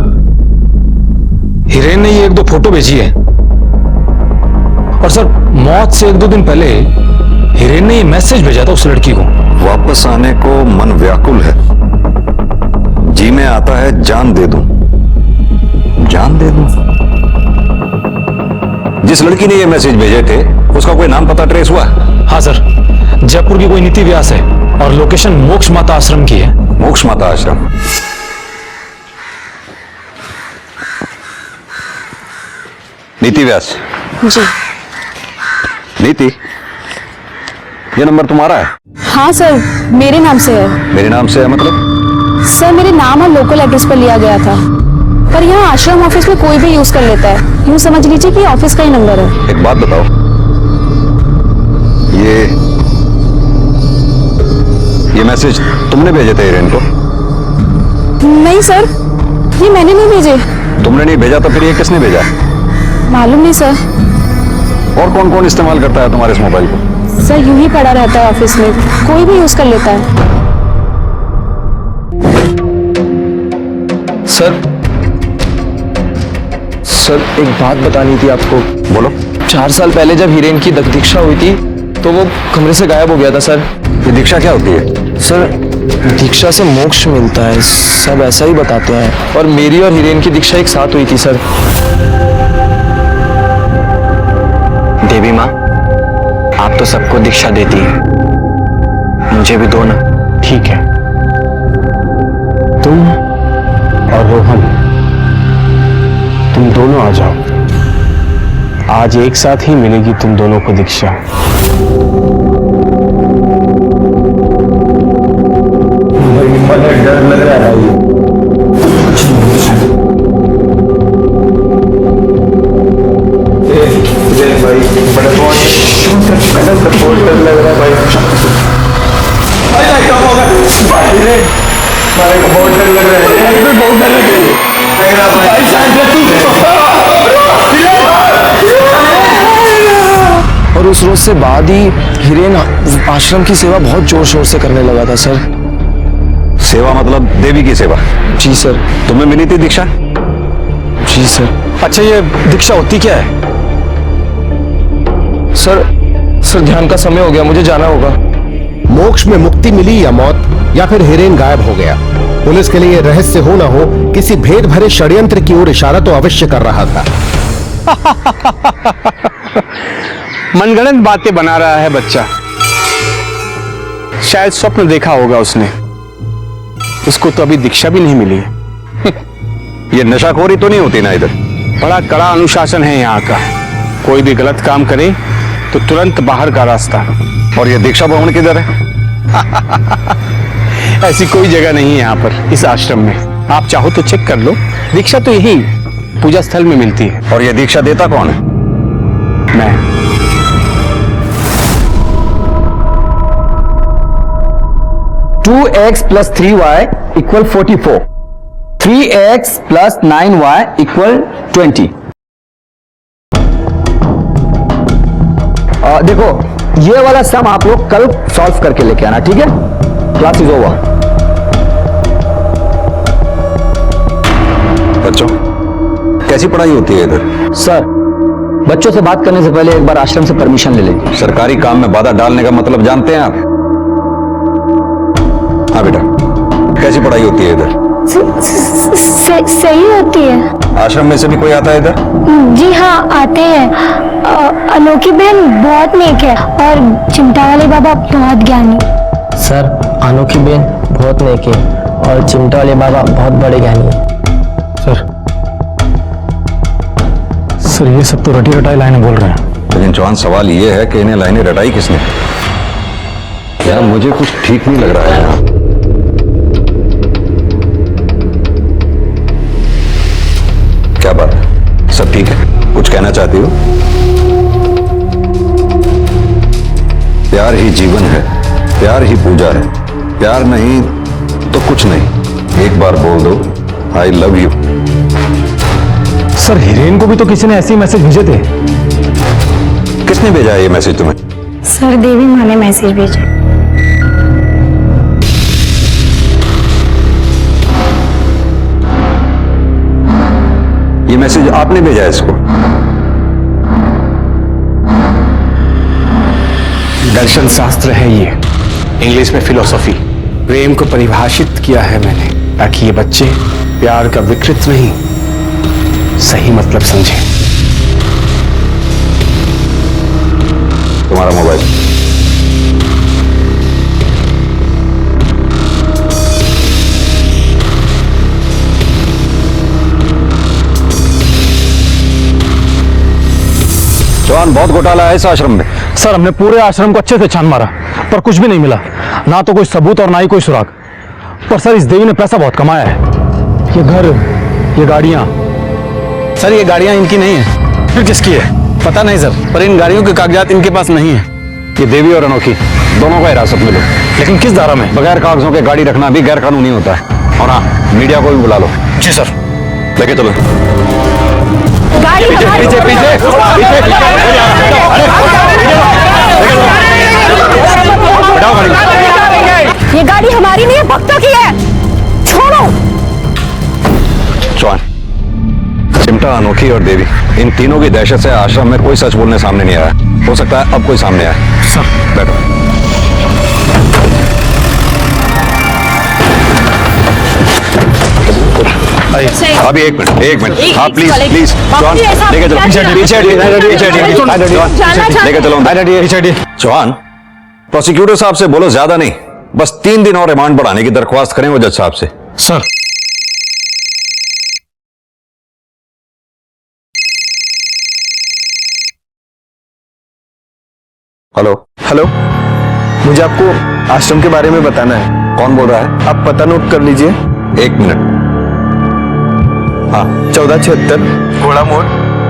हिरेन ने ये 1-2 फोटो भेजी है, और सर मौत से 1-2 दिन पहले हिरेन ने ये मैसेज भेजा था उस लड़की को। वापस आने को मन व्याकुल है, जी में आता है जान दे दूं, जान दे दूं। जिस लड़की ने ये मैसेज भेजे थे उसका कोई नाम पता ट्रेस हुआ? हाँ सर, जयपुर की कोई नीति व्यास है और लोकेशन मोक्ष माता आश्रम की है। मोक्ष माता आश्रम? नीति व्यास जी। नीति, ये नंबर तुम्हारा है? हाँ सर, मेरे नाम से है। मेरे नाम से है मतलब? सर, मेरे नाम और लोकल एड्रेस पर लिया गया था, पर यहाँ आश्रम ऑफिस में कोई भी यूज कर लेता है। यूँ समझ लीजिए कि ऑफिस का ही नंबर है। एक बात बताओ, ये मैसेज तुमने भेजे थे हिरेन को? नहीं सर, ये मैंने नहीं भेजे। तुमने नहीं भेजा तो फिर ये किसने भेजा? मालूम नहीं सर। और कौन कौन इस्तेमाल करता है तुम्हारे इस मोबाइल को? सर यूं ही पड़ा रहता है ऑफिस में, कोई भी यूज कर लेता है। सर एक बात बतानी थी आपको। बोलो। 4 साल पहले जब हिरेन की दीक्षा हुई थी तो वो कमरे से गायब हो गया था सर। ये दीक्षा क्या होती है? सर दीक्षा से मोक्ष मिलता है, सब ऐसा ही बताते हैं। और मेरी और हिरेन की दीक्षा एक साथ हुई थी सर। देवी माँ, आप तो सबको दीक्षा देती हैं, मुझे भी दो ना। ठीक है, तुम और रोहन, तुम दोनों आ जाओ। आज एक साथ ही मिलेगी तुम दोनों को दीक्षा। मुझे डर लग रहा है। भाई बड़ा बहुत डर लग रहा है भाई। क्या होगा भाई रे? हमारे को बहुत डर लग रहा है, बहुत डर लग रहा है भाई। और उस रोज से बाद ही हिरेन आश्रम की सेवा बहुत जोर शोर से करने लगा था सर। सेवा मतलब देवी की सेवा? जी सर। तुम्हें मिली थी दीक्षा? जी सर। अच्छा, ये दीक्षा होती क्या है? सर ध्यान का समय हो गया, मुझे जाना होगा। मोक्ष में मुक्ति मिली या मौत, या फिर हिरेन गायब हो गया, पुलिस के लिए रहस्य हो ना हो, किसी भेद भरे षड्यंत्र की ओर इशारा तो अवश्य कर रहा था। मनगढ़ंत बातें बना रहा है बच्चा। शायद स्वप्न देखा होगा उसने। उसको तो अभी दीक्षा भी नहीं मिली है। ये नशाखोरी तो नहीं होती ना इधर? बड़ा कड़ा अनुशासन है यहाँ का। कोई भी गलत काम करे तो तुरंत बाहर का रास्ता। और ये दीक्षा भवन किधर है? ऐसी कोई जगह नहीं है यहाँ पर, इस आश्रम में। आप चाहो तो चेक कर लो, दीक्षा तो यही पूजा स्थल में मिलती है। और ये दीक्षा देता कौन है? मैं। 2x + 3y = 44, 3x + 9y = 20। देखो, ये वाला सम आप लोग कल सॉल्व करके लेके आना, ठीक है? Class is over. बच्चों, कैसी पढ़ाई होती है इधर? सर, बच्चों से बात करने से पहले एक बार आश्रम से परमिशन ले लेंगे। सरकारी काम में बाधा डालने का मतलब जानते हैं आप? हाँ बेटा, कैसी पढ़ाई होती है इधर? सही होती है। आश्रम में से भी कोई आता है इधर? जी हाँ, आते हैं। अनोखी बहन बहुत नेक है और चिमटा वाले बाबा बहुत ज्ञानी। सर, अनोखी बहन बहुत नेक है और चिमटा वाले बाबा बहुत बड़े ज्ञानी है। सर ये सब तो रटी रटाई लाइनें बोल रहे हैं। लेकिन जवान सवाल ये है कि इन्हें लाइनें रटाई किसने? यार मुझे कुछ ठीक नहीं लग रहा है यहाँ। क्या बात है? सब ठीक है? कुछ कहना चाहती हो? प्यार ही जीवन है, प्यार ही पूजा है। प्यार नहीं तो कुछ नहीं। एक बार बोल दो I love you. Sir Hiren को भी तो किसी ने ऐसे ही मैसेज भेजे थे। किसने भेजा है ये मैसेज तुम्हें? सर, देवी माँ ने मैसेज भेजा। ये मैसेज आपने भेजा है इसको? दर्शन शास्त्र है ये, इंग्लिश में फिलोसॉफी। प्रेम को परिभाषित किया है मैंने ताकि ये बच्चे प्यार का विकृत नहीं, सही मतलब समझे। तुम्हारा मोबाइल। जवान, बहुत घोटाला है इस आश्रम में। सर हमने पूरे आश्रम को अच्छे से छान मारा पर कुछ भी नहीं मिला, ना तो कोई सबूत और ना ही कोई सुराग। पर सर इस देवी ने पैसा बहुत कमाया है। ये घर, ये गाड़ियां। सर ये गाड़ियां इनकी नहीं है। फिर किसकी है? पता नहीं सर, पर इन गाड़ियों के कागजात इनके पास नहीं है। ये देवी और अनोखी दोनों को हिरासत में लो। लेकिन किस धारा में? बगैर कागजों के गाड़ी रखना भी गैर कानूनी होता है। और हाँ, मीडिया को भी बुला लो। जी सर। लेके चलो। गाड़ी पीछे पीछे ये गाड़ी हमारी नहीं है, भक्तों की है, छोड़ो। चौहान, चिमटा, अनोखी और देवी, इन तीनों की दहशत से आश्रम में कोई सच बोलने सामने नहीं आया। हो सकता है अब कोई सामने आए। सर बैठो। अभी एक मिनट हाँ प्लीज प्लीज चौहान लेके चलो पीछे लेके चलो चौहान। प्रोसिक्यूटर साहब से बोलो ज्यादा नहीं, बस 3 दिन और रिमांड बढ़ाने की दरख्वास्त करें वो जज साहब से। सर। हेलो हेलो, मुझे आपको आश्रम के बारे में बताना है। कौन बोल रहा है? आप पता नोट कर लीजिए। 1 मिनट। हाँ 1476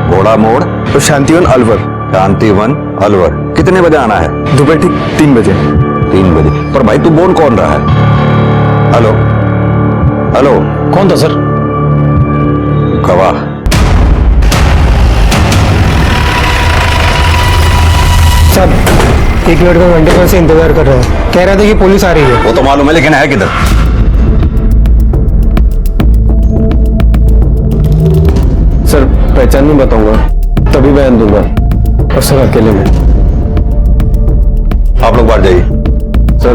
घोड़ा मोड़ तो शांतिवन अलवर। शांतिवन अलवर। कितने बजे आना है? दोपहर ठीक 3 बजे। 3 बजे। पर भाई तू बोल कौन रहा है? हेलो हेलो, कौन था सर? गवाह। सर, एक लड़का घंटे भर से इंतजार कर रहा है, कह रहा था कि पुलिस आ रही है। वो तो मालूम है, लेकिन है किधर? सर पहचान नहीं बताऊंगा, तभी बयान दूंगा। और सर अकेले में। आप लोग बाहर जाइए। सर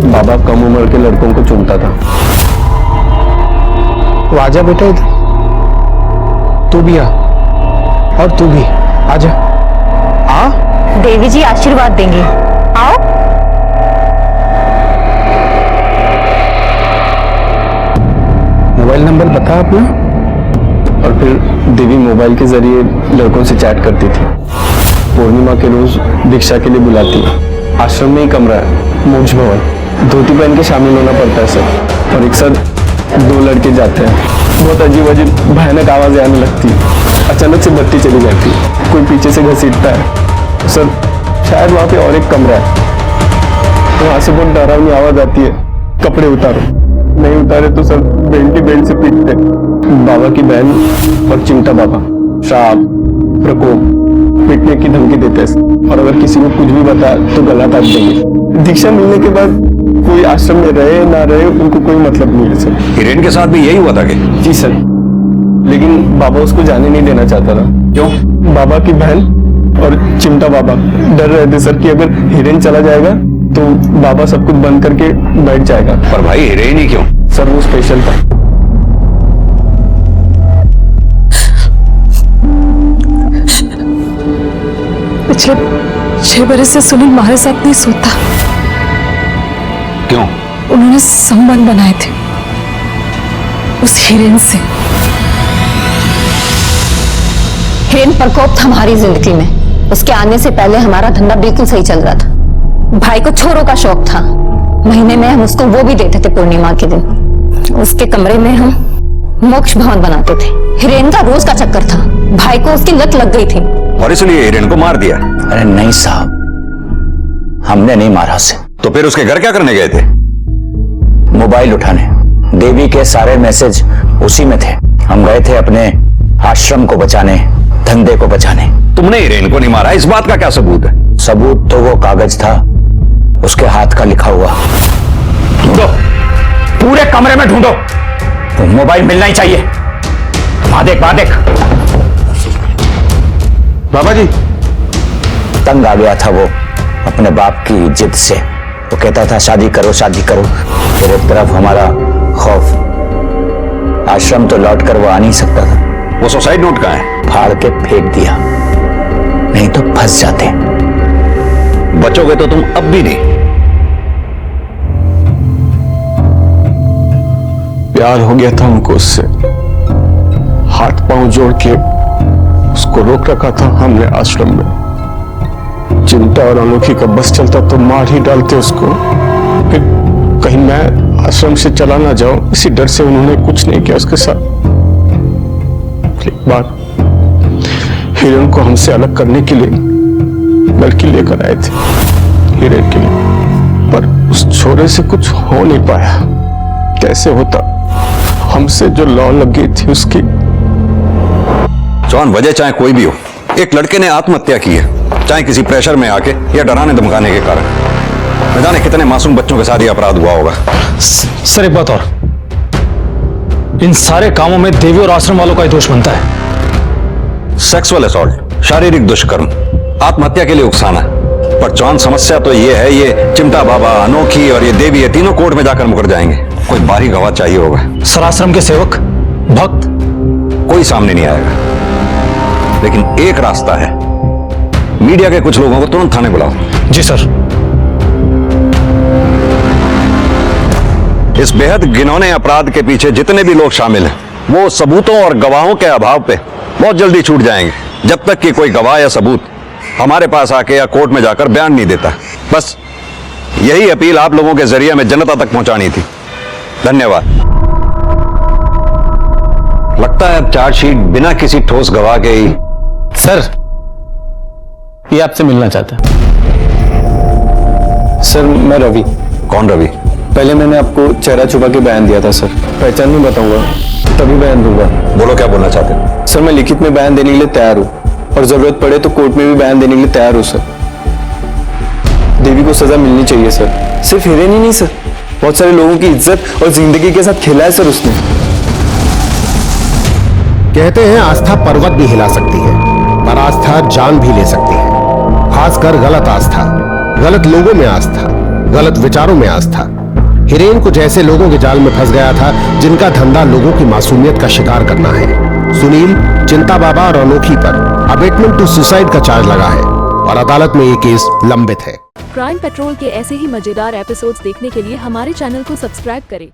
बाबा कम उम्र के लड़कों को चुनता था। तो आजा बेटा इधर, तू भी आ, और तू भी आजा। आ देवी जी आशीर्वाद देंगे, आओ। मोबाइल नंबर बता आपने? और फिर देवी मोबाइल के जरिए लड़कों से चैट करती थी। पूर्णिमा के रोज भिक्षा के लिए बुलाती है। आश्रम में ही कमरा है, मोक्ष भवन। धोती पहन के शामिल होना पड़ता है सर। और एक साथ 2 लड़के जाते हैं। बहुत अजीब अजीब भयानक आवाजें आने लगती है। अचानक से बत्ती चली जाती है, कोई पीछे से घसीटता है। सर शायद वहां पे और एक कमरा है, वहां से बहुत डरावनी आवाज आती है, कपड़े उतारो। नहीं उतारे तो सर बेल्ट ही बेल्ट से पीटते। बाबा की बहन और चिमटा बाबा श्राप, प्रकोप, पीटने की धमकी देते हैं। और अगर किसी को कुछ भी बता तो गला काट देंगे। दीक्षा मिलने के बाद कोई आश्रम में रहे ना रहे उनको कोई मतलब नहीं है सर। हिरेन के साथ भी यही हुआ था कि? जी सर, लेकिन बाबा उसको जाने नहीं देना चाहता था। क्यों? बाबा की बहन और चिमटा बाबा डर रहे थे सर कि अगर हिरेन चला जाएगा तो बाबा सब कुछ बंद करके बैठ जाएगा। पर भाई हिरेन ही क्यों? सर वो स्पेशल था। पिछले 6 बरस से सुनील हमारे साथ नहीं सोता। क्यों? उन्होंने संबंध बनाए थे उस हिरेन से। हिरेन प्रकोप था हमारी जिंदगी में। उसके आने से पहले हमारा धंधा बिल्कुल सही चल रहा था। भाई को छोरों का शौक था। महीने में हम उसको वो भी देते थे पूर्णिमा के दिन। उसके कमरे में हम मोक्ष भवन बनाते थे। हिरेन का रोज का चक्कर था। भाई को उसकी लत लग गई थी और इसलिए हिरेन को मार दिया। अरे नहीं साहब, हमने नहीं मारा उसे। तो फिर उसके घर क्या करने गए थे? मोबाइल उठाने। देवी के सारे मैसेज उसी में थे। हम गए थे अपने आश्रम को बचाने, धंधे को बचाने। तुमने हिरेन को नहीं मारा, इस बात का क्या सबूत है? सबूत तो वो कागज था, उसके हाथ का लिखा हुआ। ढूंढो, पूरे कमरे में ढूंढो। तो मोबाइल मिलना ही चाहिए। वहां देख, वहां देख। बाबा जी, तंग आ गया था वो अपने बाप की जिद से। वो कहता था शादी करो शादी करो। फिर एक तरफ हमारा खौफ। आश्रम तो लौट कर वो आ नहीं सकता था। वो सुसाइड नोट कहाँ है? फाड़ के फेंक दिया, नहीं तो फंस जाते। बचोगे तो तुम अब भी नहीं। प्यार हो गया था हमको उससे। हाथ पांव जोड़ के उसको रोक रखा था हमने आश्रम में। चिमटा और अनोखी का बस चलता तो मार ही डालते उसको। फिर कहीं मैं आश्रम से चला ना जाऊं, इसी डर से उन्होंने कुछ नहीं किया उसके साथ। एक बार हिरण को हमसे अलग करने के लिए लड़की लेकर आए थे हीरे के लिए, पर उस छोरे से कुछ हो नहीं पाया। कैसे होता, हमसे जो लौ लग गई थी उसकी। जॉन, वजह चाहे कोई भी हो, एक लड़के ने आत्महत्या की है, चाहे किसी प्रेशर में आके या डराने धमकाने के कारण। न जाने कितने मासूम बच्चों के साथ ये अपराध हुआ होगा। सर एक बात और, इन सारे कामों में देवी और आश्रम वालों का ही दोष बनता है। सेक्सुअल असॉल्ट, शारीरिक दुष्कर्म, आत्महत्या के लिए उकसाना। पर जॉन, समस्या तो ये है, ये चिमटा बाबा, अनोखी और ये देवी, ये तीनों कोर्ट में जाकर मुकर जाएंगे। कोई बाहरी गवाह चाहिए होगा। सर, आश्रम के सेवक, भक्त, कोई सामने नहीं आएगा। लेकिन एक रास्ता है, मीडिया के कुछ लोगों को तुरंत थाने बुलाओ। जी सर। इस बेहद घिनौने अपराध के पीछे जितने भी लोग शामिल हैं, वो सबूतों और गवाहों के अभाव पे बहुत जल्दी छूट जाएंगे, जब तक कि कोई गवाह या सबूत हमारे पास आके या कोर्ट में जाकर बयान नहीं देता। बस यही अपील आप लोगों के जरिए में जनता तक पहुंचानी थी। धन्यवाद। लगता है अब चार्जशीट बिना किसी ठोस गवाह के ही। सर, ये आपसे मिलना चाहता है। सर, मैं रवि। कौन रवि? पहले मैंने आपको चेहरा छुपा के बयान दिया था सर, पहचान नहीं बताऊंगा, तभी बयान दूंगा। बोलो, क्या बोलना चाहते हैं? सर, मैं लिखित में बयान देने के लिए तैयार हूँ और जरूरत पड़े तो कोर्ट में भी बयान देने के लिए तैयार हूँ सर। देवी को सजा मिलनी चाहिए सर। सिर्फ हिरेन ही नहीं सर, बहुत सारे लोगों की इज्जत और जिंदगी के साथ खेला है सर उसने। कहते हैं आस्था पर्वत भी हिला सकती है, पर आस्था जान भी ले सकती है। खासकर गलत आस्था, गलत लोगों में आस्था, गलत विचारों में आस्था। हिरेन कुछ ऐसे लोगों के जाल में फंस गया था जिनका धंधा लोगों की मासूमियत का शिकार करना है। सुनील, चिंता बाबा और अनोखी पर अबेटमेंट टू सुसाइड का चार्ज लगा है और अदालत में ये केस लंबित है। क्राइम पेट्रोल के ऐसे ही मजेदार एपिसोड्स देखने के लिए हमारे चैनल को सब्सक्राइब करें